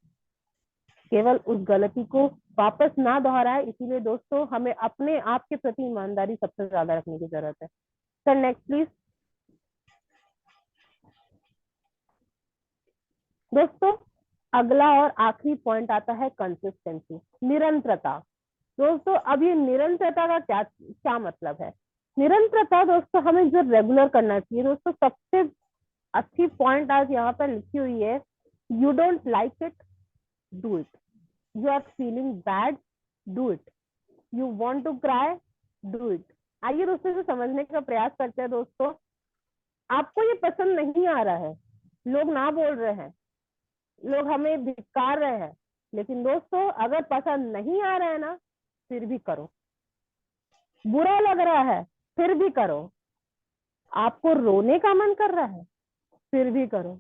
केवल उस गलती को वापस ना दोहराए। इसीलिए दोस्तों हमें अपने आप के प्रति ईमानदारी सबसे ज्यादा रखने की जरूरत है। Sir next please. दोस्तों अगला और आखिरी पॉइंट आता है कंसिस्टेंसी, निरंतरता। दोस्तों अब ये निरंतरता का क्या क्या मतलब है? निरंतरता दोस्तों हमें जो रेगुलर करना चाहिए। दोस्तों सबसे अच्छी पॉइंट आज यहाँ पर लिखी हुई है, you don't like it, do it. You are feeling bad, do it. You want to cry, do it. आइए दोस्तों इसे समझने का प्रयास करते हैं। दोस्तों आपको ये पसंद नहीं आ रहा है, लोग ना बोल रहे हैं, लोग हमें धिक्कार रहे हैं, लेकिन दोस्तों अगर पसंद नहीं आ रहा है ना, फिर भी करो। बुरा लग रहा है फिर भी करो। आपको रोने का मन कर रहा है फिर भी करो,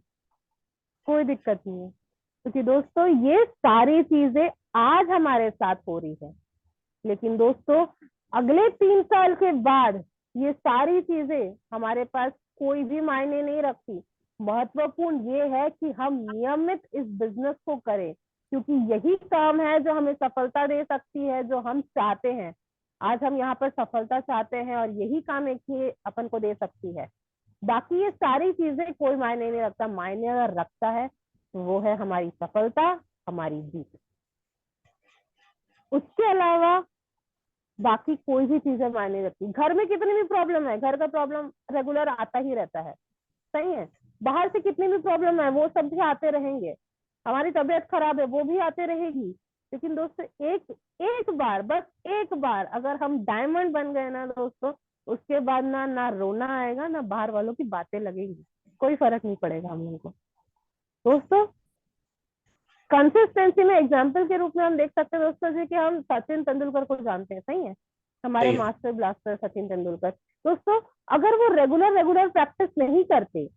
कोई दिक्कत नहीं है। क्योंकि दोस्तों ये सारी चीजें आज हमारे साथ हो रही है, लेकिन दोस्तों अगले 3 साल के बाद ये सारी चीजें हमारे पास कोई भी मायने नहीं रखती। महत्वपूर्ण ये है कि हम नियमित इस बिजनेस को करें, क्योंकि यही काम है जो हमें सफलता दे सकती है, जो हम चाहते हैं। आज हम यहाँ पर सफलता चाहते हैं और यही काम एक ही अपन को दे सकती है। बाकी ये सारी चीजें कोई मायने नहीं रखता। मायने अगर रखता है तो वो है हमारी सफलता, हमारी जीत। उसके अलावा बाकी कोई भी चीजें मायने रखती। घर में कितनी भी प्रॉब्लम है, घर का प्रॉब्लम रेगुलर आता ही रहता है, सही है। बाहर से कितनी भी प्रॉब्लम है वो सब भी आते रहेंगे। हमारी तबीयत खराब है वो भी आते रहेगी। लेकिन दोस्तों एक बार, बस एक बार अगर हम डायमंड बन गए ना दोस्तों, उसके बाद ना रोना आएगा, ना बाहर वालों की बातें लगेंगी, कोई फर्क नहीं पड़ेगा हम लोगों को। दोस्तों कंसिस्टेंसी में एग्जाम्पल के रूप में हम देख सकते हैं दोस्तों जी कि हम सचिन तेंदुलकर को जानते हैं, सही है, हमारे मास्टर ब्लास्टर सचिन तेंदुलकर। दोस्तों अगर वो रेगुलर प्रैक्टिस नहीं करते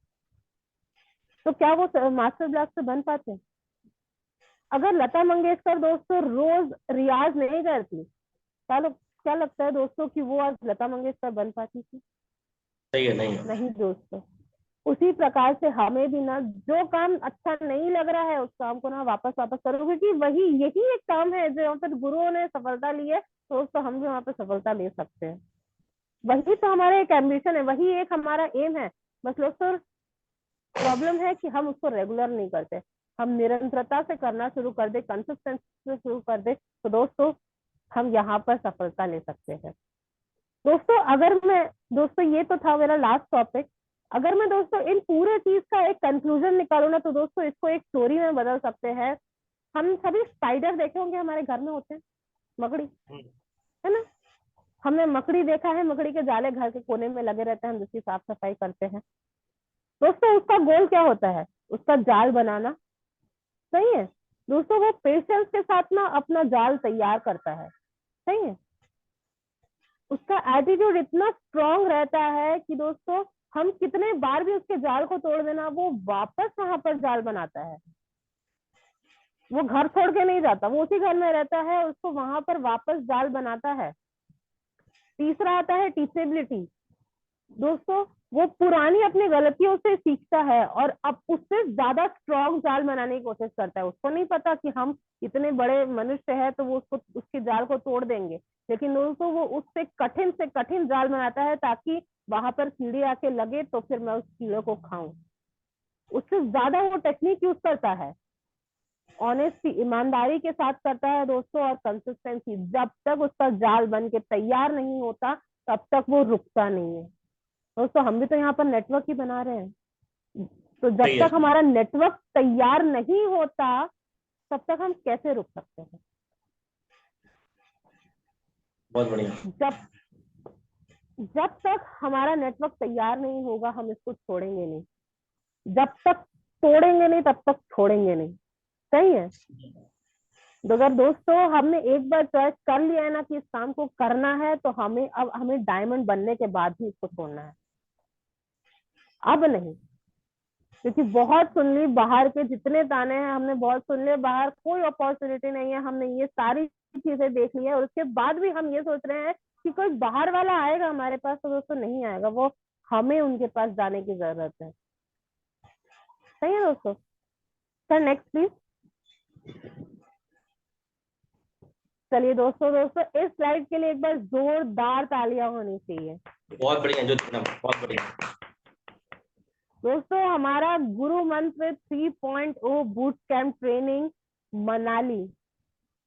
तो क्या वो मास्टर ब्लास्टर बन पाते? अगर लता मंगेशकर दोस्तों रोज रियाज नहीं करती, क्या लगता है दोस्तों कि वो आज लता मंगेशकर बन पाती थी? सही है, नहीं दोस्तों। उसी प्रकार से हमें भी ना, जो काम अच्छा नहीं लग रहा है उस काम को ना वापस करो, क्योंकि यही एक काम है जो यहाँ पर गुरुओं ने सफलता ली है, तो दोस्तों हम भी वहाँ पर सफलता ले सकते हैं। वही तो हमारा एक एम्बिशन है, वही एक हमारा एम है। बस दोस्तों प्रॉब्लम है कि हम उसको रेगुलर नहीं करते। हम निरंतरता से करना शुरू कर दे, कंसिस्टेंसी से शुरू कर दे, तो दोस्तों हम यहाँ पर सफलता ले सकते हैं। दोस्तों ये तो था मेरा लास्ट टॉपिक। अगर मैं दोस्तों इन पूरे चीज का एक कंक्लूजन निकालू ना, तो दोस्तों इसको एक स्टोरी में बदल सकते हैं। हम सभी स्पाइडर देखे होंगे, हमारे घर में होते हैं, मकड़ी, है ना। हमने मकड़ी देखा है, मकड़ी के जाले घर के कोने में लगे रहते हैं, हम जिसकी साफ सफाई करते हैं। दोस्तों उसका गोल क्या होता है? उसका जाल बनाना, सही है। दोस्तों वो पेशेंस के साथ ना अपना जाल तैयार करता है, सही है। उसका एटीट्यूड इतना स्ट्रांग रहता है कि दोस्तों हम कितने बार भी उसके जाल को तोड़ देना, वो वापस वहां पर जाल बनाता है। वो घर छोड़ के नहीं जाता, वो उसी घर में रहता है, उसको वहां पर वापस जाल बनाता है। तीसरा आता है टीचेबिलिटी। दोस्तों वो पुरानी अपनी गलतियों से सीखता है और अब उससे ज्यादा स्ट्रांग जाल बनाने की कोशिश करता है। उसको नहीं पता कि हम इतने बड़े मनुष्य हैं तो वो उसके जाल को तोड़ देंगे, लेकिन दोस्तों वो उससे कठिन से कठिन जाल बनाता है ताकि वहां पर कीड़े आके लगे तो फिर मैं उस कीड़े को खाऊं। उससे ज्यादा वो टेक्निक यूज करता है, ऑनेस्टी, ईमानदारी के साथ करता है दोस्तों, और कंसिस्टेंसी। जब तक उसका जाल बन के तैयार नहीं होता तब तक वो रुकता नहीं है। दोस्तों हम भी तो यहाँ पर नेटवर्क ही बना रहे हैं, तो जब तक हमारा नेटवर्क तैयार नहीं होता तब तक हम कैसे रुक सकते हैं? बहुत बढ़िया। जब तक हमारा नेटवर्क तैयार नहीं होगा हम इसको छोड़ेंगे नहीं, जब तक तोड़ेंगे नहीं तब तक छोड़ेंगे नहीं, सही है। तो अगर दोस्तों हमने एक बार चॉइस कर लिया है ना कि इस काम को करना है, तो हमें डायमंड बनने के बाद ही इसको छोड़ना है, अब नहीं। क्योंकि बहुत सुन ली बाहर के जितने ताने हैं, हमने बहुत सुन लिए, बाहर कोई अपॉर्चुनिटी नहीं है, हमने ये सारी चीजें देख ली है, और उसके बाद भी हम ये सोच रहे हैं कि कोई बाहर वाला आएगा हमारे पास, तो दोस्तों नहीं आएगा, वो हमें उनके पास जाने की जरूरत है। सही है दोस्तों? Sir next please. चलिए दोस्तों इस स्लाइड के लिए एक बार जोरदार तालियां होनी चाहिए। बहुत बढ़िया ज्योति मैडम, बहुत बढ़िया। दोस्तों हमारा गुरु मंत्र 3.0 बूट कैंप ट्रेनिंग मनाली।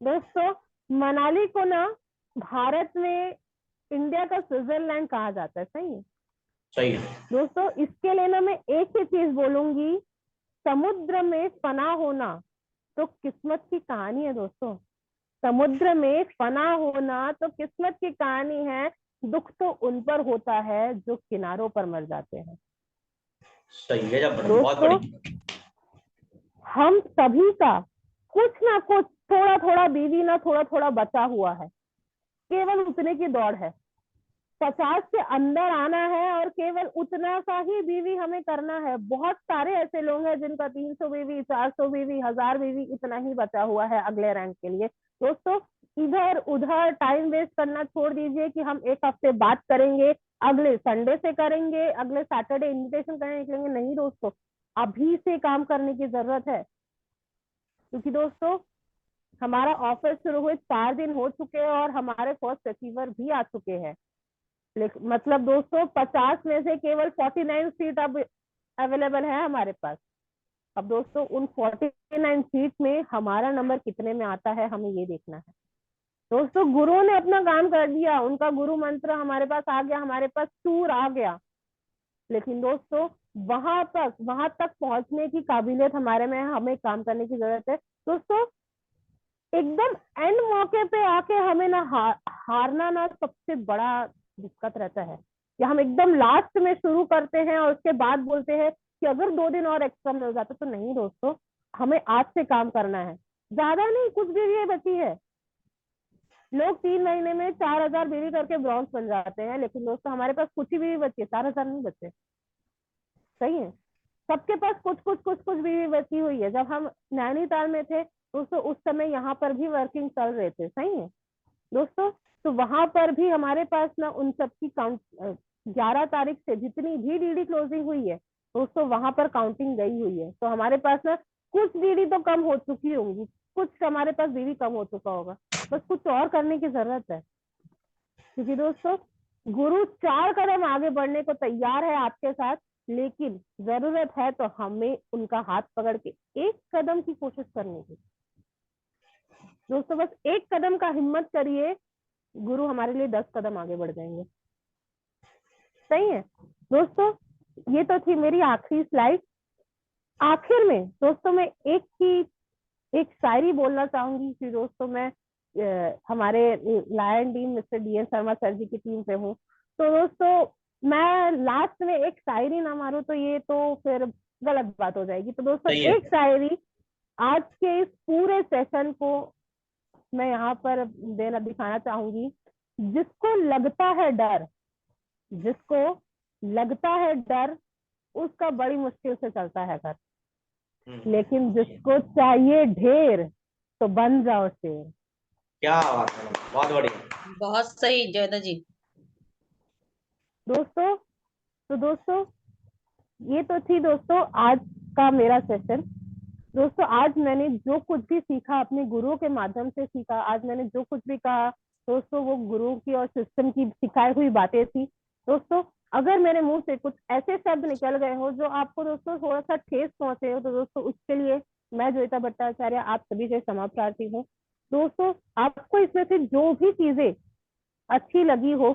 दोस्तों मनाली को ना भारत में इंडिया का स्विट्जरलैंड कहा जाता है। सही है? सही है। दोस्तों इसके लिए ना मैं एक ही चीज बोलूंगी, समुद्र में फना होना तो किस्मत की कहानी है। दोस्तों समुद्र में फना होना तो किस्मत की कहानी है, दुख तो उन पर होता है जो किनारों पर मर जाते हैं। सही है जब बहुत दोस्तों बढ़िया। हम सभी का कुछ ना कुछ थोड़ा थोड़ा बीवी ना थोड़ा थोड़ा बचा हुआ है, केवल उतने की दौड़ है। 50 से अंदर आना है और केवल उतना सा ही बीवी हमें करना है। बहुत सारे ऐसे लोग हैं जिनका 300 बीवी, 400 बीवी, 1000 बीवी इतना ही बचा हुआ है अगले रैंक के लिए। दोस्तों इधर उधर टाइम वेस्ट करना छोड़ दीजिए कि हम एक हफ्ते बात करेंगे, अगले संडे से करेंगे, अगले सैटरडे इन्विटेशन करने निकलेंगे। नहीं दोस्तों, अभी से काम करने की जरूरत है। क्योंकि दोस्तों हमारा ऑफर शुरू हुए 4 दिन हो चुके हैं और हमारे फर्स्ट अचीवर भी आ चुके हैं। मतलब दोस्तों 50 में से केवल 49 सीट अब अवेलेबल है हमारे पास। अब दोस्तों उन 49 सीट में हमारा नंबर कितने में आता है, हमें ये देखना है। दोस्तों गुरु ने अपना काम कर दिया, उनका गुरु मंत्र हमारे पास आ गया, हमारे पास टूर आ गया, लेकिन दोस्तों वहां तक पहुंचने की काबिलियत हमारे में है, हमें काम करने की जरूरत है। दोस्तों एकदम एंड मौके पे आके हमें ना हारना ना सबसे बड़ा दिक्कत रहता है, कि हम एकदम लास्ट में शुरू करते हैं और उसके बाद बोलते हैं कि अगर 2 दिन और एक्स्ट्रा मिल जाता। तो नहीं दोस्तों, हमें आज से काम करना है। ज्यादा नहीं, कुछ बीवी बची है। लोग 3 महीने में 4000 बीवी करके ब्रॉन्ज बन जाते हैं, लेकिन दोस्तों हमारे पास कुछ ही बीवी बची है, 4000 नहीं बचे। सही है? सबके पास कुछ बीवी बची हुई है। जब हम नैनीताल में थे दोस्तों, उस समय यहाँ पर भी वर्किंग चल रहे थे। सही है दोस्तों? तो वहां पर भी हमारे पास ना उन सबकी काउंट 11 तारीख से जितनी भी डीडी क्लोजिंग हुई है दोस्तों, वहां पर काउंटिंग गई हुई है। तो हमारे पास ना कुछ डीडी तो कम हो चुकी होंगी, कुछ हमारे पास डीडी कम हो चुका होगा, बस कुछ और करने की जरूरत है। क्योंकि दोस्तों गुरु 4 कदम आगे बढ़ने को तैयार है आपके साथ, लेकिन जरूरत है तो हमें उनका हाथ पकड़ के 1 कदम की कोशिश करने की। दोस्तों बस 1 कदम का हिम्मत करिए, गुरु हमारे लिए 10 कदम आगे बढ़ जाएंगे। सही है दोस्तों? ये तो थी मेरी आखिरी स्लाइड। आखिर में दोस्तों मैं एक शायरी बोलना चाहूंगी कि दोस्तों मैं हमारे lion team mister DN Sharma sir ji की टीम से हूँ। तो दोस्तों मैं लास्ट में एक शायरी ना मारूं तो ये तो फिर गलत बात हो जाएगी। तो दोस्तों एक शायरी आज के इस पूरे सेशन को मैं यहाँ पर दिखाना चाहूंगी। जिसको लगता है डर उसका बड़ी मुश्किल से चलता है घर, लेकिन जिसको चाहिए ढेर तो बन जाओ शेर। क्या बात है, बहुत बढ़िया। बहुत सही जयदा जी। दोस्तों ये तो थी दोस्तों आज का मेरा सेशन। दोस्तों आज मैंने जो कुछ भी सीखा अपने गुरुओं के माध्यम से सीखा, आज मैंने जो कुछ भी कहा दोस्तों वो गुरुओं की और सिस्टम की सिखाई हुई बातें थी। दोस्तों अगर मेरे मुंह से कुछ ऐसे शब्द निकल गए हो जो आपको दोस्तों थोड़ा सा ठेस पहुंचे हो, तो दोस्तों उसके लिए मैं जोइता भट्टाचार्य आप सभी से क्षमा प्रार्थी हूँ। दोस्तों आपको इसमें से जो भी चीजें अच्छी लगी हो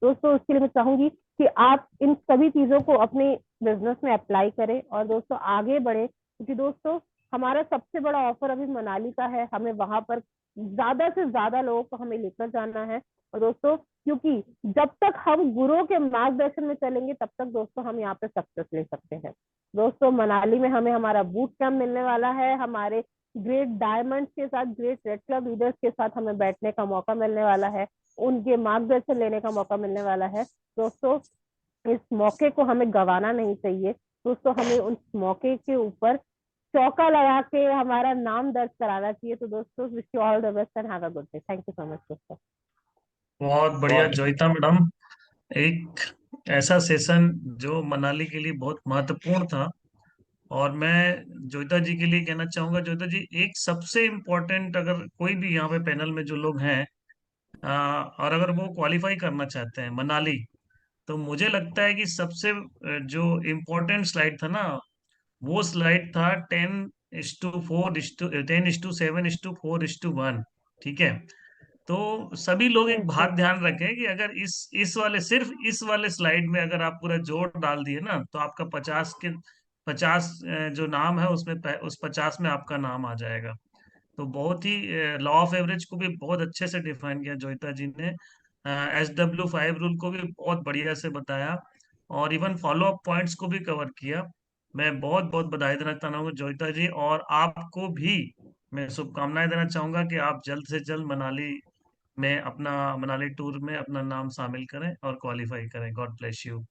दोस्तों, उसके लिए मैं चाहूंगी कि आप इन सभी चीजों को अपने बिजनेस में अप्लाई करें और दोस्तों आगे बढ़े। क्योंकि दोस्तों हमारा सबसे बड़ा ऑफर अभी मनाली का है, हमें वहां पर ज्यादा से ज्यादा लोगों को हमें लेकर जाना है। और दोस्तों क्योंकि जब तक हम गुरुओं के मार्गदर्शन में चलेंगे तब तक दोस्तों हम यहाँ पे सक्सेस ले सकते हैं। दोस्तों मनाली में हमें हमारा बूट कैंप मिलने वाला है, हमारे ग्रेट डायमंड्स के साथ, ग्रेट रेड क्लब लीडर्स के साथ हमें बैठने का मौका मिलने वाला है, उनके मार्गदर्शन लेने का मौका मिलने वाला है। दोस्तों इस मौके को हमें गंवाना नहीं चाहिए। दोस्तों हमें उस मौके के ऊपर चौका लगा के हमारा नाम दर्ज कराना चाहिए। तो दोस्तों wish you all the best and have a good day. Thank you so much दोस्तों। बहुत बढ़िया बहुत जोइता मैडम। एक ऐसा सेशन जो मनाली के लिए बहुत महत्वपूर्ण था। और मैं जोइता जी के लिए कहना चाहूंगा, जोइता जी एक सबसे इम्पोर्टेंट, अगर कोई भी यहाँ पे पैनल में जो लोग हैं और अगर वो क्वालिफाई करना चाहते हैं मनाली, तो मुझे लगता है कि सबसे जो इम्पोर्टेंट स्लाइड था ना, वो स्लाइड था 10:4, 10:7:4:1। ठीक है। तो सभी लोग एक यस बात ध्यान रखें कि अगर इस वाले, सिर्फ इस वाले स्लाइड में अगर आप पूरा जोर डाल दिए ना, तो आपका 50 जो नाम है उसमें उस 50 में आपका नाम आ जाएगा। तो बहुत ही लॉ ऑफ एवरेज को भी बहुत अच्छे से डिफाइन किया जोइता जी ने। SW5 रूल को भी बहुत बढ़िया से बताया, और इवन फॉलो अप पॉइंट्स को भी कवर किया। मैं बहुत बहुत बधाई देना चाहता हूँ जोइता जी, और आपको भी मैं शुभकामनाएं देना चाहूंगा कि आप जल्द से जल्द मनाली टूर में अपना नाम शामिल करें और क्वालिफाई करें। God bless you.